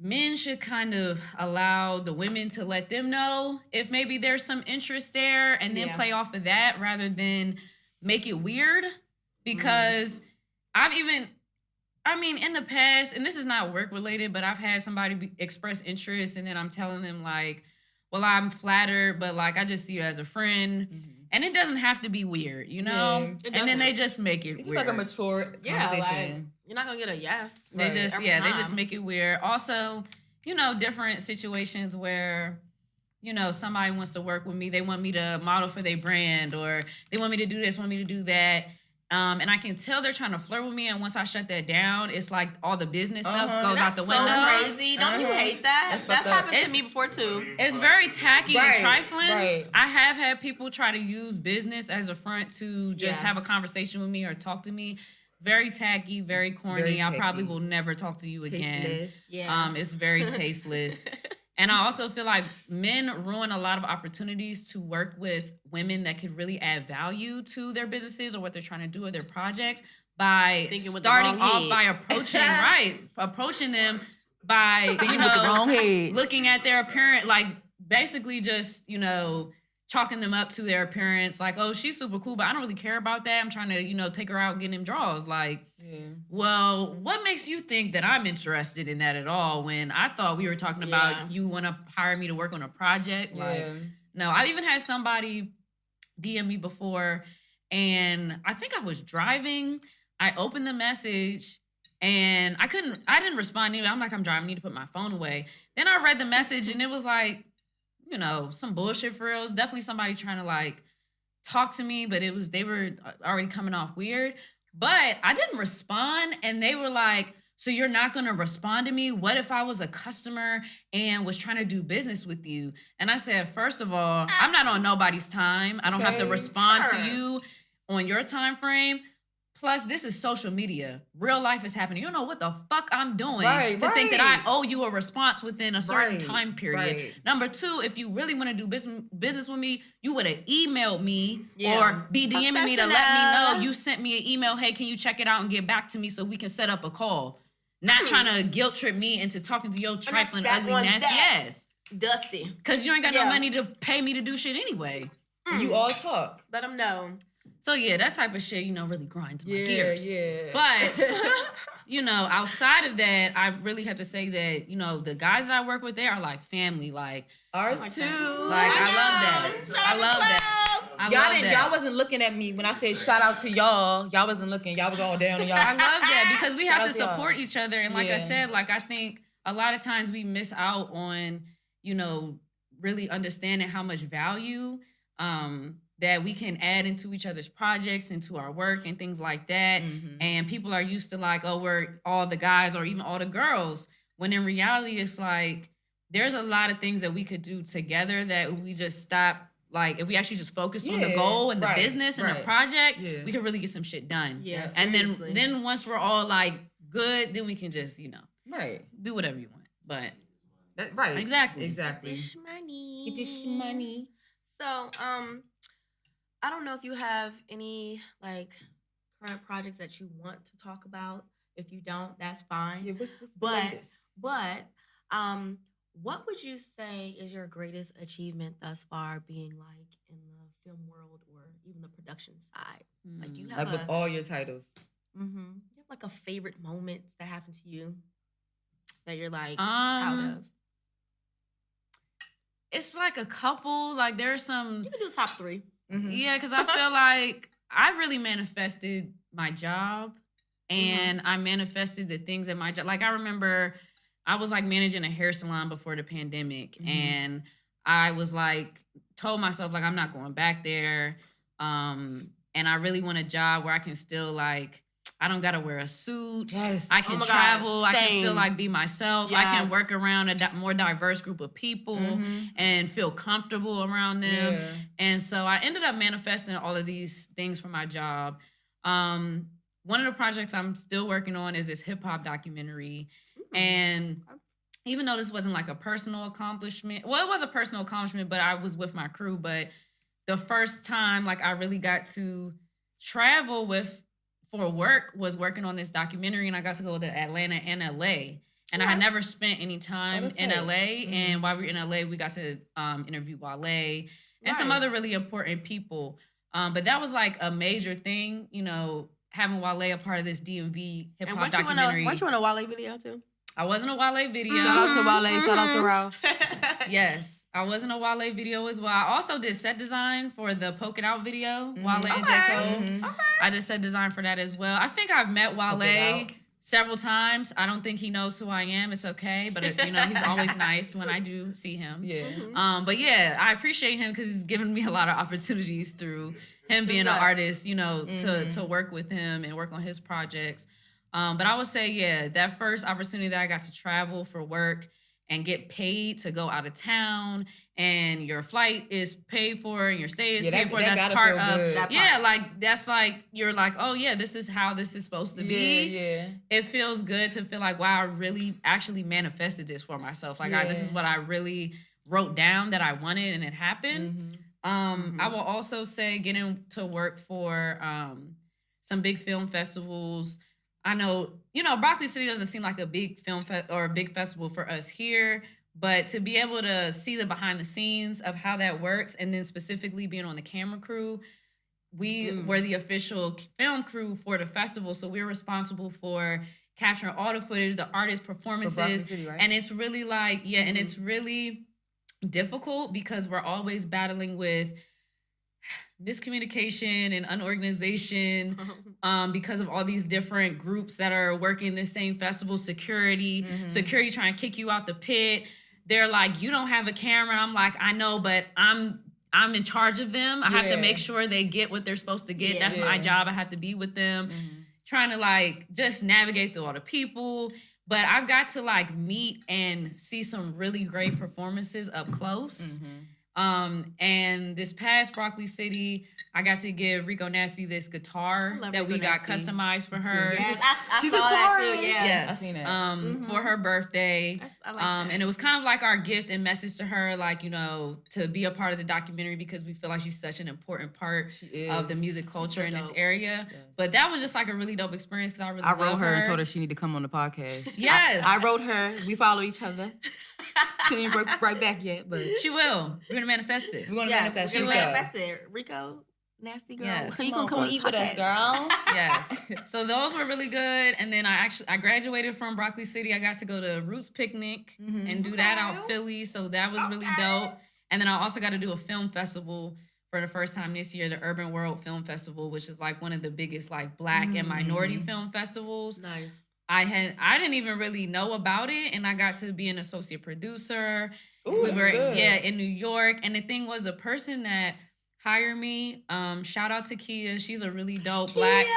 men should kind of allow the women to let them know if maybe there's some interest there, and then play off of that rather than make it weird. Because in the past, and this is not work related, but I've had somebody express interest, and then I'm telling them like, well, I'm flattered, but like, I just see you as a friend. And it doesn't have to be weird, and then they just make it
It's
weird.
Like a mature conversation.
Like, you're not gonna get a yes.
They just make it weird. Also, different situations where, somebody wants to work with me. They want me to model for their brand, or they want me to do this, want me to do that. And I can tell they're trying to flirt with me. And once I shut that down, it's like all the business stuff goes out the window.
That's so crazy. Don't you hate that? That's happened to me before too.
It's very tacky and trifling.
Right.
I have had people try to use business as a front to just have a conversation with me or talk to me. Very tacky, very corny.
Very
I
tacky.
probably will never talk to you again.
Tasteless.
Yeah.
It's very tasteless. And I also feel like men ruin a lot of opportunities to work with women that could really add value to their businesses or what they're trying to do or their projects by starting off by approaching them by
with the wrong head.
looking at their appearance, like basically just chalking them up to their appearance, like, oh, she's super cool, but I don't really care about that. I'm trying to, take her out and get them draws. Like, well, what makes you think that I'm interested in that at all when I thought we were talking about you want to hire me to work on a project? Like, no, I even had somebody DM me before, and I think I was driving. I opened the message, and I didn't respond to it. I'm like, I'm driving, I need to put my phone away. Then I read the message, and it was like, some bullshit for real. It was definitely somebody trying to like talk to me, but they were already coming off weird. But I didn't respond, and they were like, so you're not gonna respond to me? What if I was a customer and was trying to do business with you? And I said, first of all, I'm not on nobody's time. I don't have to respond to you on your time frame. Plus, this is social media. Real life is happening. You don't know what the fuck I'm doing to think that I owe you a response within a certain time period. Number two, if you really want to do business with me, you would have emailed me or be DMing me to let me know you sent me an email. Hey, can you check it out and get back to me so we can set up a call? Not trying to guilt trip me into talking to your trifling, ugly, nasty ass.
Dusty.
Because you ain't got no money to pay me to do shit anyway.
You all talk.
Let them know.
So yeah, that type of shit, really grinds my gears.
Yeah.
But, outside of that, I really have to say that, the guys that I work with, they are like family. Like
ours too.
Like I love that. I love that.
Y'all wasn't looking at me when I said shout out to y'all. Y'all wasn't looking. Y'all was all down on y'all.
I love that because we have to
Shout out to
support each other. And like I said, like I think a lot of times we miss out on, really understanding how much value that we can add into each other's projects, into our work and things like that. And people are used to like, oh, we're all the guys or even all the girls. When in reality, it's like, there's a lot of things that we could do together that we just stop. Like, if we actually just focus on the goal and the business and the project, we can really get some shit done.
Yes.
And then once we're all like good, then we can just, do whatever you want. But Exactly.
Get this money.
Get this money.
So, I don't know if you have any like current projects that you want to talk about. If you don't, that's fine.
Yeah, what's
but what would you say is your greatest achievement thus far, being like in the film world or even the production side? Like, do you have
with all your titles?
Mm-hmm. Your like a favorite moment that happened to you that you're like proud of?
It's like a couple. Like there's some.
You can do top 3.
Yeah, because I feel like I really manifested my job, and I manifested the things at my job. Like I remember, I was like managing a hair salon before the pandemic, and I was like told myself like I'm not going back there, and I really want a job where I can still like. I don't gotta wear a suit.
Yes.
I can travel. I can still like be myself. I can work around a more diverse group of people and feel comfortable around them.
Yeah.
And so I ended up manifesting all of these things for my job. One of the projects I'm still working on is this hip hop documentary. And even though this wasn't like a personal accomplishment, well, it was a personal accomplishment, but I was with my crew. But the first time like I really got to travel for work was working on this documentary, and I got to go to Atlanta and LA. And I had never spent any time in LA. And while we were in LA, we got to interview Wale and some other really important people. But that was like a major thing, you know, having Wale a part of this D.M.V. hip hop documentary.
Weren't you in a Wale video too?
I was in a Wale video.
Shout out to Wale. Shout out to Ralph.
Yes, I was in a Wale video as well. I also did set design for the Poke It Out video, Wale and J. Cole. I did set design for that as well. I think I've met Wale several times. I don't think he knows who I am. It's okay, but you know he's always nice when I do see him.
Yeah.
But yeah, I appreciate him because he's given me a lot of opportunities through him being an artist. You know, to work with him and work on his projects. But I would say, yeah, that first opportunity that I got to travel for work and get paid to go out of town, and your flight is paid for and your stay is paid for. That's part of that. Yeah, like that's like you're like, oh yeah, this is how this is supposed to be.
Yeah.
It feels good to feel like, wow, I really actually manifested this for myself. Like this is what I really wrote down that I wanted, and it happened. I will also say getting to work for some big film festivals. I know, you know, Broccoli City doesn't seem like a big film or a big festival for us here, but to be able to see the behind the scenes of how that works, and then specifically being on the camera crew, we were the official film crew for the festival, so we're responsible for capturing all the footage, the artist performances,
City, right?
And it's really like, and it's really difficult because we're always battling with miscommunication and unorganization because of all these different groups that are working the same festival. Security trying to kick you out the pit. They're like, you don't have a camera. I'm like, I know, but I'm in charge of them. I have to make sure they get what they're supposed to get. That's my job. I have to be with them. Trying to like just navigate through all the people. But I've got to like meet and see some really great performances up close. And this past Broccoli City, I got to give Rico Nasty this guitar that we got customized for her.
Yes, I saw that too. Yeah.
Yes.
I've seen it.
For her birthday.
I like that.
And it was kind of like our gift and message to her, like, you know, to be a part of the documentary because we feel like she's such an important part of the music culture in this area. Yes. But that was just like a really dope experience because I
wrote her and told her she need to come on the podcast.
Yes.
I wrote her. We follow each other. She ain't right back yet, but
she will. We're gonna manifest this.
We're gonna manifest
Rico. Manifest it. Rico, nasty girl.
Yes.
You gonna come eat with us, girl?
Yes. So those were really good. And then I graduated from Broccoli City. I got to go to Roots Picnic and do that out Philly. So that was really dope. And then I also got to do a film festival for the first time this year, the Urban World Film Festival, which is like one of the biggest like Black and minority film festivals.
Nice.
I didn't even really know about it, and I got to be an associate producer.
Ooh,
we were
good.
in New York, and the thing was the person that hired me, shout out to Kia. She's a really dope Black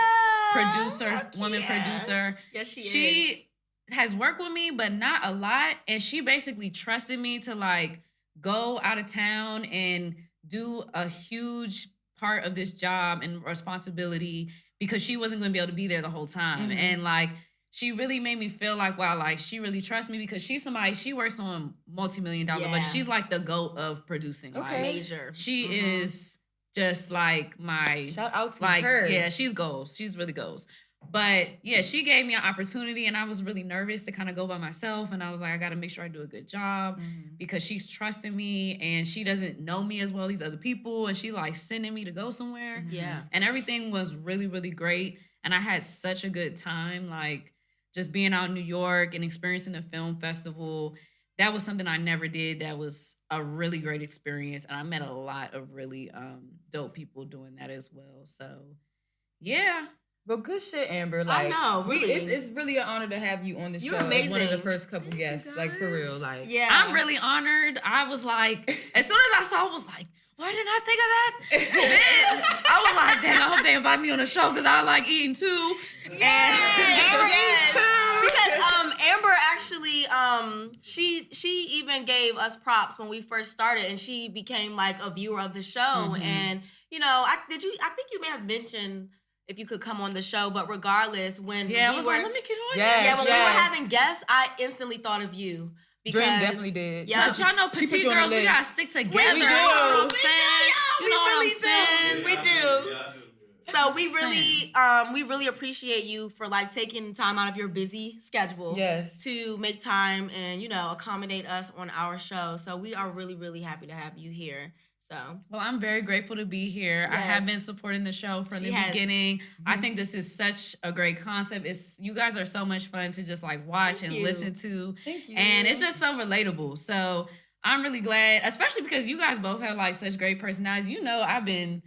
producer, woman producer.
Yes, she is.
She has worked with me, but not a lot, and she basically trusted me to like go out of town and do a huge part of this job and responsibility because she wasn't going to be able to be there the whole time, and like. She really made me feel like, wow, like she really trusts me because she's somebody, she works on multi-million-dollar, but she's like the GOAT of producing.
Okay.
Like,
major.
She is just like my...
Shout out to
like,
her.
Yeah, she's goals. She's really goals. But yeah, she gave me an opportunity and I was really nervous to kind of go by myself. And I was like, I got to make sure I do a good job because she's trusting me and she doesn't know me as well as these other people. And she like sending me to go somewhere.
Yeah.
And everything was really, really great. And I had such a good time, like just being out in New York and experiencing the film festival. That was something I never did. That was a really great experience. And I met a lot of really dope people doing that as well. So, yeah.
But good shit, Amber.
I know, really.
It's really an honor to have you on the show.
You're amazing.
As one of the first couple guests, like for real, like
Yeah.
I'm really honored. I was like, as soon as I saw, I was like, why didn't I think of that? Then I was like, damn, I hope they invite me on the show because I like eating too.
Yeah, Amber
eats too.
Because Amber actually, she even gave us props when we first started, and she became like a viewer of the show. And you know, I think you may have mentioned if you could come on the show, but regardless, when
I
we
was
were
like, let me get on.
when we were
Yes.
having guests, I instantly thought of you. Because,
Dream definitely did.
Yeah.
But y'all know
She put
petite
you on the
girls, we
list.
gotta stick together.
We do.
You know what I'm saying?
We
You know what I'm
really
saying?
do. We do. So we really appreciate you for like taking time out of your busy schedule
Yes.
to make time and, you know, accommodate us on our show. So we are really, really happy to have you here. So
Well, I'm very grateful to be here. I have
Yes.
been supporting the show from
She
the
has.
beginning. I think this is such a great concept. You guys are so much fun to just like watch
Thank
and
you.
listen to.
Thank you.
And it's just so relatable. So I'm really glad, especially because you guys both have like such great personalities. You know, I've been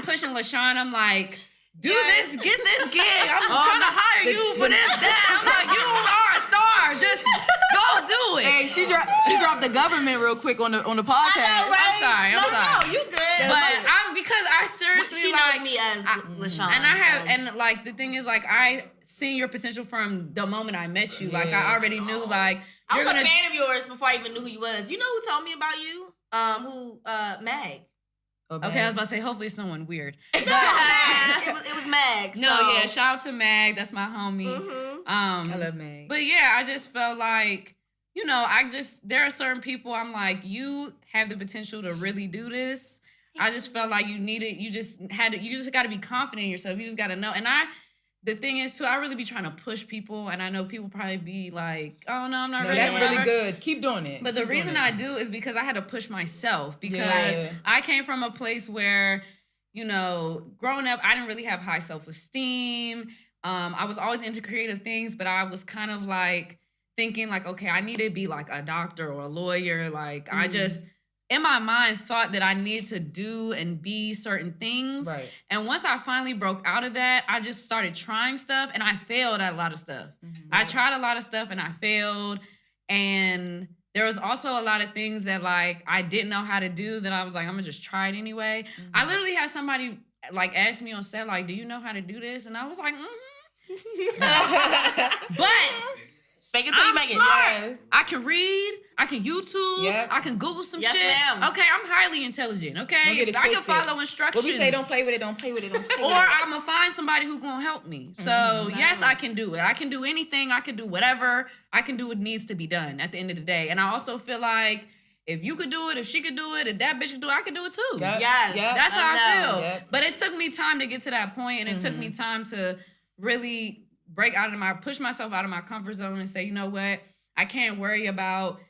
pushing LaShawn. I'm like, do this, get this gig. I'm trying to hire you for this, that. I'm like, you are a star. Just go do it.
Hey, she dropped the government real quick on the podcast.
I know, right?
I'm sorry.
No, you good.
But because I seriously
she
like
knows me as LaShawn.
and I have
so.
and like the thing is like I seen your potential from the moment I met you. Like I already knew like
I
you're
was
gonna
a fan of yours before I even knew who you was. You know who told me about you? Mag.
Okay, I was about to say hopefully it's someone weird.
it was Mag.
No,
so.
yeah, shout out to Mag. That's my homie.
I love Meg.
But yeah, I just felt like, you know, there are certain people I'm like, you have the potential to really do this. I just felt like you just got to be confident in yourself. You just got to know. And the thing is too, I really be trying to push people, and I know people probably be like, oh no, I'm not ready.
That's
whatever.
really good. Keep doing it.
But the reason I do is because I had to push myself because
Yeah.
I came from a place where, you know, growing up, I didn't really have high self-esteem. I was always into creative things, but I was kind of like thinking like, okay, I need to be like a doctor or a lawyer. Like I just, in my mind, thought that I needed to do and be certain things.
Right.
And once I finally broke out of that, I just started trying stuff, and I failed at a lot of stuff. I tried a lot of stuff and I failed. And there was also a lot of things that like I didn't know how to do that I was like, I'm gonna just try it anyway. I literally had somebody like ask me on set, like, do you know how to do this? And I was like, But
Make it till you
I'm
make
smart.
Yes.
I can read. I can YouTube.
Yep.
I can Google some
Yes,
shit.
ma'am.
Okay, I'm highly intelligent.
Don't
Okay,
get it
I can
twisted.
follow instructions.
What we say, don't play with it, don't play with it, don't play
Or
with it.
I'm gonna find somebody who's gonna help me. So yes, I can do it. I can do anything. I can do whatever. I can do what needs to be done at the end of the day. And I also feel like if you could do it, if she could do it, if that bitch could do it, I could do it too.
Yep.
Yes.
Yep.
That's how I
know.
feel.
Yep.
But it took me time to get to that point, and it took me time to really push myself out of my comfort zone and say, you know what? I can't worry about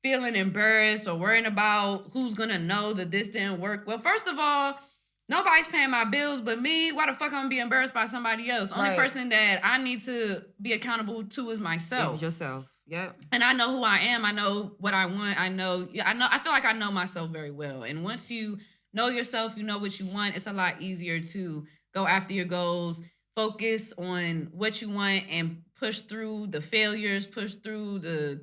feeling embarrassed or worrying about who's gonna know that this didn't work. Well, first of all, nobody's paying my bills but me. Why the fuck I'm gonna be embarrassed by somebody else? Only
Right.
person that I need to be accountable to is myself.
It's yourself. Yep.
And I know who I am. I know what I want. I feel like I know myself very well. And once you know yourself, you know what you want, it's a lot easier to go after your goals, focus on what you want, and push through the failures, push through the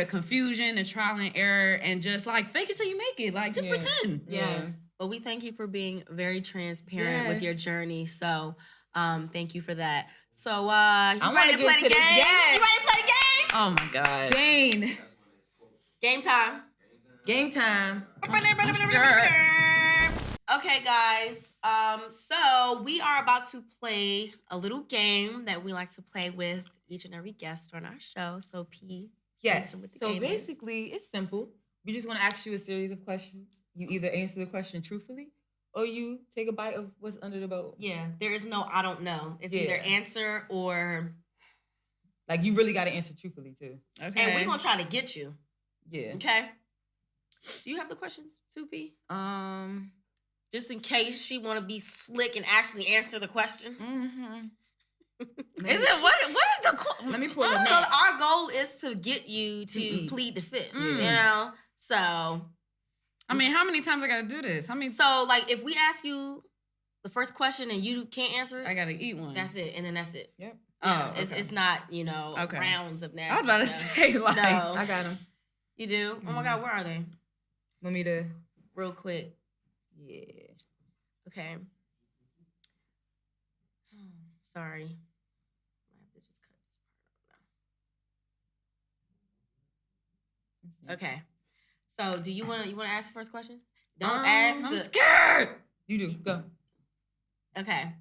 confusion, the trial and error, and just like fake it till you make it. Like just pretend.
Yes. But we thank you for being very transparent with your journey. So thank you for that. So you ready to play the game?
Yes.
You ready to play the game?
Oh my God.
Dane.
Game time.
Game time.
Okay, guys. So we are about to play a little game that we like to play with each and every guest on our show. So P.
Yes.
what the
So
game is.
basically, it's simple. We just want to ask you a series of questions. You either answer the question truthfully or you take a bite of what's under the bowl.
Yeah, there is no I don't know. It's either answer or
Like, you really got to answer truthfully, too.
Okay.
and we're gonna try to get you.
Yeah.
Okay. Do you have the questions, 2P? Just in case she want to be slick and actually answer the question.
Is it what is the
Let me pull it
So
up.
our goal is to get you to
eat.
plead the fifth.
Mm.
You know? So
I mean, how many times I gotta do this? How many?
So, like, if we ask you the first question and you can't answer it,
I gotta eat one.
that's it, and then that's it.
Yep.
Yeah,
Oh, okay.
it's not,
Okay.
rounds of nasty
I was about to
stuff.
say, like,
No.
I got them.
You do? Oh my God, where are they?
Want me to?
Real quick.
Yeah.
Okay. Sorry. I have to just cut this part out now. Okay. So, do you want to ask the first question? Don't ask.
I'm scared.
You do. Go.
Okay.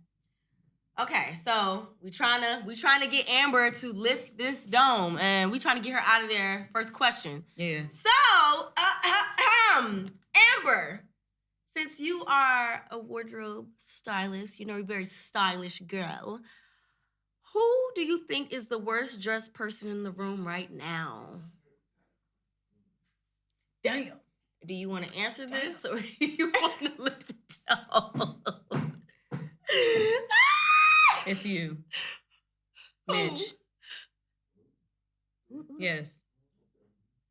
Okay, so we trying to get Amber to lift this dome, and we trying to get her out of there. First question.
Yeah.
So, Amber, since you are a wardrobe stylist, a very stylish girl, who do you think is the worst dressed person in the room right now?
Damn.
Do you want to answer this, or do you want to lift the dome?
It's you, Mitch. Yes.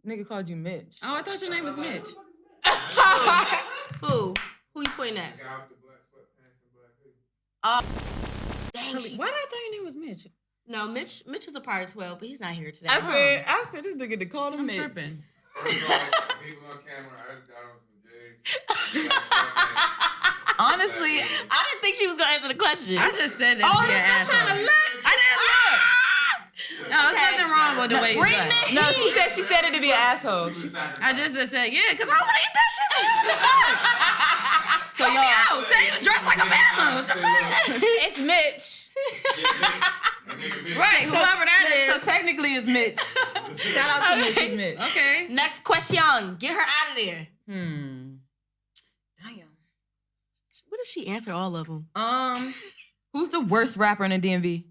Nigga called you Mitch.
Oh, I thought your name was Mitch.
Who you pointing at? Dang.
Why did I thought your name was Mitch?
No, Mitch is a part of 12, but he's not here today.
I said this nigga to call him
I'm
Mitch.
tripping.
People on camera, I just got on some J's.
Honestly,
I didn't think she was gonna answer the question.
I just said that to be an asshole.
trying to look.
I didn't look. No, there's nothing wrong with the way you
Bring
dress.
the
no, she said it to be an asshole.
I just said, yeah, because I want to eat that shit. What the fuck?
So
Yo,
y'all,
say you dress like a Bama. What the fuck?
it's Mitch.
Right, whoever that is.
So technically, it's Mitch. Shout out to Mitch. It's Mitch.
Okay.
Next question. Get her out of there.
Damn.
What if she answered all of them?
Who's the worst rapper in the DMV?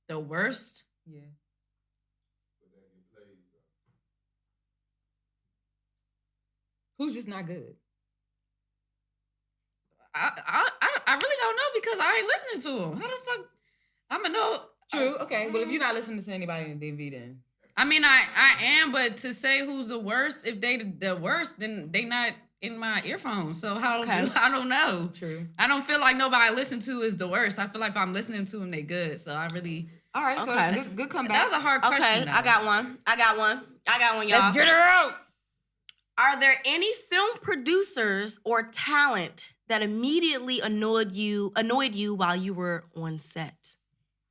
The worst?
Yeah. Who's just not good?
I really don't know because I ain't listening to him. How the fuck? I'm going to know.
True. Okay. Well, if you're not listening to anybody in the DMV, then
I mean, I am, but to say who's the worst, if they the worst, then they not in my earphones. So how I don't know.
true.
I don't feel like nobody I listen to is the worst. I feel like if I'm listening to them, they good. So I really.
All right.
Okay.
So good comeback.
That was a hard question.
Okay,
though.
I got one, y'all.
Let's get her out.
Are there any film producers or talent that immediately annoyed you while you were on set?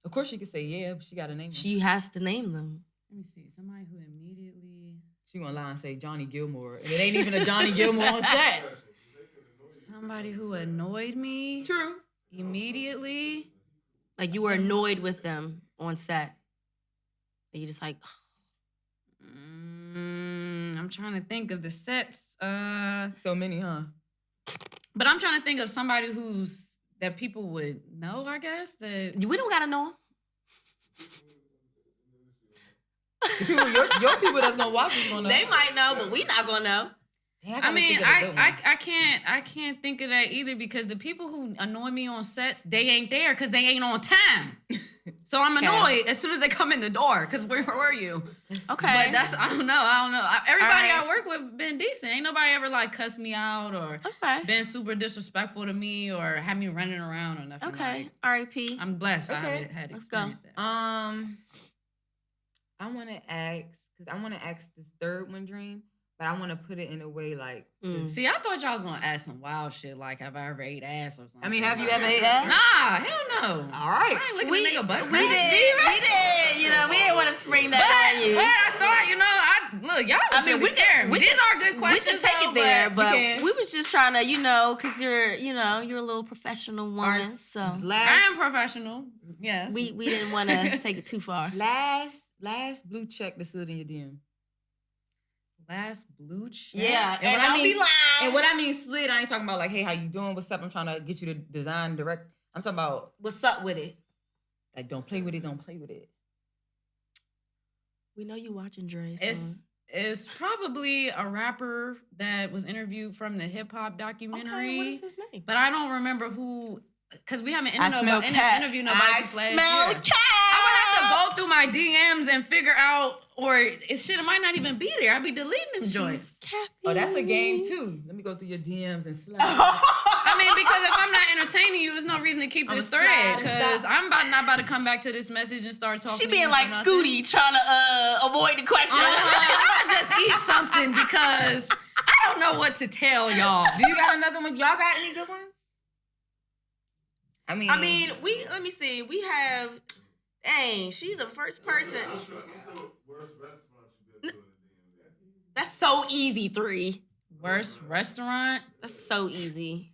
Of course, she could say yeah, but she got to name them.
She has to name them.
Let me see. Somebody who immediately.
She gonna lie and say Johnny Gilmore, and it ain't even a Johnny Gilmore on set.
Somebody who annoyed me.
True.
Immediately.
Like you were annoyed with them on set. And you just like,
I'm trying to think of the sets.
So many, huh?
But I'm trying to think of somebody that people would know, I guess. That
we don't gotta know them.
The people, your people that's gonna watch is gonna know.
They might know, but we not gonna know.
Dang,
I mean,
I
I can't think of that either because the people who annoy me on sets, they ain't there because they ain't on time. So I'm annoyed as soon as they come in the door because where were you?
Okay.
But I don't know. Everybody
All right.
I work with been decent. Ain't nobody ever like cussed me out or been super disrespectful to me or had me running around or nothing.
Okay.
Like,
R.I.P.
I'm blessed. I
Okay.
haven't had
Let's go.
experienced that.
I want to ask this third one, Dream, but I want to put it in a way like.
See, I thought y'all was gonna ask some wild shit like, have I ever ate ass or something?
I mean, have you ever ate ass?
Nah, hell no.
All right.
I ain't licking a nigga butt.
We did. We didn't want to spring that on you.
But I thought, y'all was really scaring me. These are good questions.
We can take
though,
it there,
we
but
can.
we was just trying to, because you're a little professional woman, so
I am professional. Yes.
we didn't want to take it too far.
Last blue check that slid in your DM.
Last blue check.
Yeah,
And
I'll be lying.
And what I mean slid, I ain't talking about like, hey, how you doing? What's up? I'm trying to get you to design, direct. I'm talking about
What's up with it?
like, don't play with it. Don't play with it.
We know you watching, Dre. So.
is probably a rapper that was interviewed from the hip hop documentary.
Okay, what is his name?
But I don't remember who, because we haven't
I smell cat.
interviewed nobody
I
since last
smell
year.
cat.
I would have to go through my DMs and figure out, or it might not even be there. I'd be deleting them joints.
Oh, that's a game too. Let me go through your DMs and slide.
I mean, because if I'm not entertaining you, there's no reason to keep this
I'ma
thread.
slide and
Because
stop.
I'm not about to come back to this message and start talking.
She
to
being
you
like
for nothing.
Scooty, trying to avoid the question.
I'm gonna just eat something because I don't know what to tell y'all.
Do you got another one? Y'all got any good ones? I mean,
let me see. We have, dang, she's the first person.
What's the worst restaurant you been to in the DMV?
That's so easy, 3.
Worst restaurant,
That's so easy.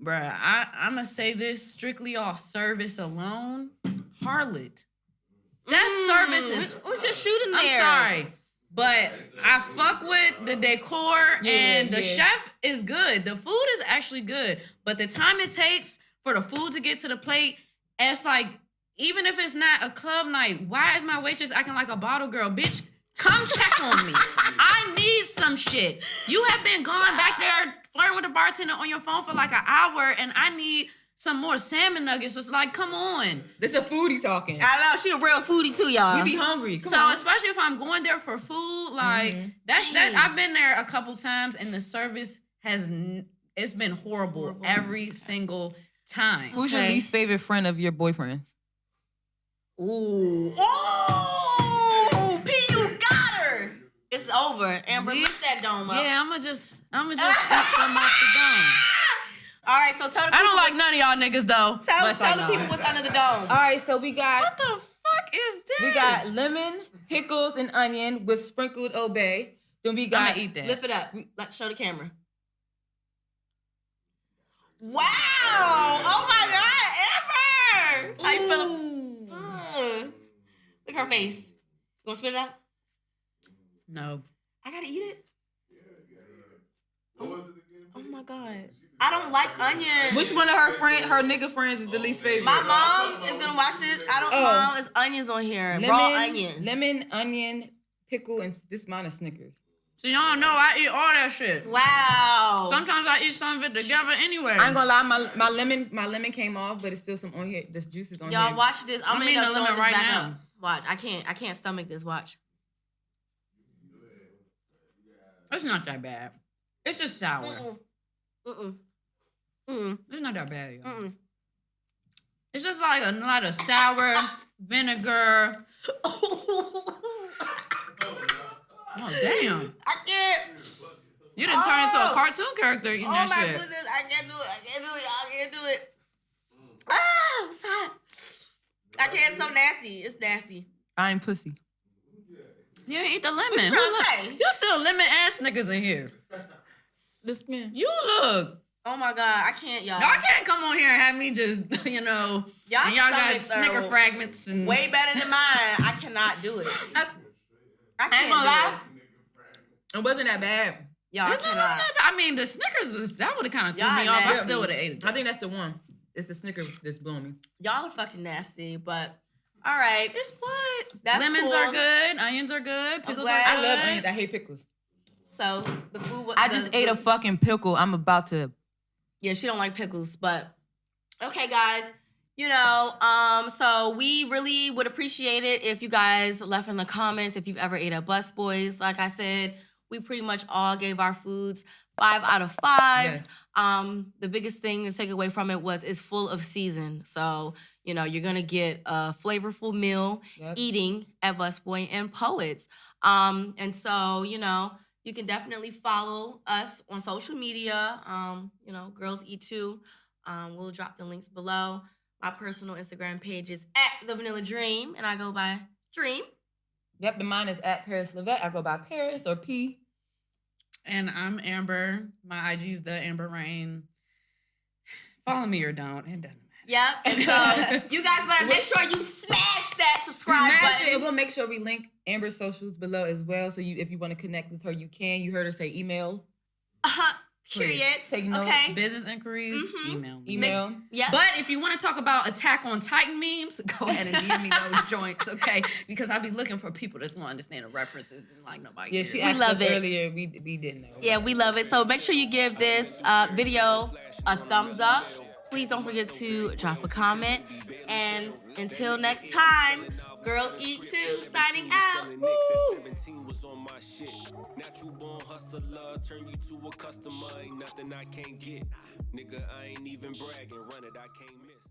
bruh. I'm gonna say this strictly off service alone. Harlot. That service is.
What's your shooting there?
I'm sorry, but I fuck with the decor and the chef is good. The food is actually good, but the time it takes for the food to get to the plate, it's like, even if it's not a club night, why is my waitress acting like a bottle girl? Bitch, come check on me. I need some shit. You have been going back there flirting with the bartender on your phone for like an hour, and I need some more salmon nuggets. So it's like, come on.
this a foodie talking.
I know, she a real foodie too, y'all.
We be hungry. Come
So
on.
especially if I'm going there for food, like that. I've been there a couple times, and the service it's been horrible every single time.
Who's your least favorite friend of your boyfriend's?
Ooh. Ooh, P, you got her. It's over. Amber, lift that dome up.
Yeah, I'ma just eat some off the dome.
All right, so tell the people.
I don't like none of y'all niggas though.
Tell the people what's under the dome.
All right, so we got
What the fuck is this?
we got lemon, pickles, and onion with sprinkled obey. Then we got
I'ma eat that.
Lift it up. Show the camera. Wow! Oh my God, Amber! How you feeling? Ugh. Look at her face. You wanna spit it out?
No.
I gotta eat it.
What was it again?
Oh my God. I don't like onions.
Which one of her nigga friends is the least favorite?
My mom is gonna watch this. Mom, it's onions on here. Raw onions.
Lemon, onion, pickle, and this mine is Snickers.
So y'all know I eat all that shit.
Wow.
Sometimes I eat some of it together anyway.
I ain't gonna lie, my lemon came off, but it's still some on here. This juice is on
Y'all
here.
watch this. I'm
I'm
gonna
eating
end up
the lemon
throwing this
right
back
now.
up. Watch. I can't stomach this. Watch.
It's not that bad. It's just sour.
Mm-mm.
It's not that bad, y'all. It's just like a lot of sour vinegar. Oh damn!
I can't.
You didn't turn into a cartoon character eating
Oh
that
my
shit.
goodness. I can't do it. I can't do it. Ah, it's hot. I can't. It's so nasty. It's nasty.
I ain't pussy.
You ain't eat the lemon.
What you trying to say?
You still lemon ass niggas in here.
This man.
You look.
Oh my God. I can't, y'all.
Y'all can't come on here and have me just,
Y'all
and y'all got
stomachs are
Snicker fragments and
way better than mine. I cannot do it. I can't
ain't gonna
do
lie.
it.
It wasn't that bad.
Y'all
It's not
cannot.
that bad. I mean, the Snickers that would have kind of threw
Y'all
me off. I
nasty.
still would have ate it.
I think that's the one. It's the Snickers that's blowing me.
Y'all are fucking nasty, but all right.
It's what?
That's
Lemons
cool.
are good. Onions are good. Pickles are
glad-
good.
I love onions. I hate pickles.
So the food was.
I just ate a fucking pickle. I'm about to.
Yeah, she don't like pickles, but okay, guys. So we really would appreciate it if you guys left in the comments if you've ever ate at BusBoys. Like I said, we pretty much all gave our foods 5 out of 5s.
Yes.
The biggest thing to take away from it was it's full of season. So, you're gonna get a flavorful meal eating at BusBoys and Poets. And so, you can definitely follow us on social media. Girls Eat Too. We'll drop the links below. My personal Instagram page is at The Vanilla Dream, and I go by Dream.
Yep, and mine is at Paris Levette. I go by Paris or P.
And I'm Amber. My IG is the Amber Rayne. Follow me or don't. It doesn't matter.
Yep. And so you guys better make sure you smash that subscribe
Smash
button.
it, and we'll make sure we link Amber's socials below as well. So if you want to connect with her, you can. You heard her say email.
Period.
Take notes.
Okay.
Business inquiries, email me.
Email.
Yeah.
But if you want to talk about Attack on Titan memes, go ahead and DM me those joints, okay? Because I be looking for people that's going to understand the references and like nobody.
Yeah,
gets
she
it.
asked
love
us
it.
earlier. We didn't know.
Yeah, we love it. So make sure you give this video a thumbs up. Please don't forget to drop a comment. And until next time, Girls Eat Too, signing out. Woo!
17 was on my shit. Natural born hustler, turn you to a customer. Ain't nothing I can't get. Nigga, I ain't even bragging. Run it, I can't miss.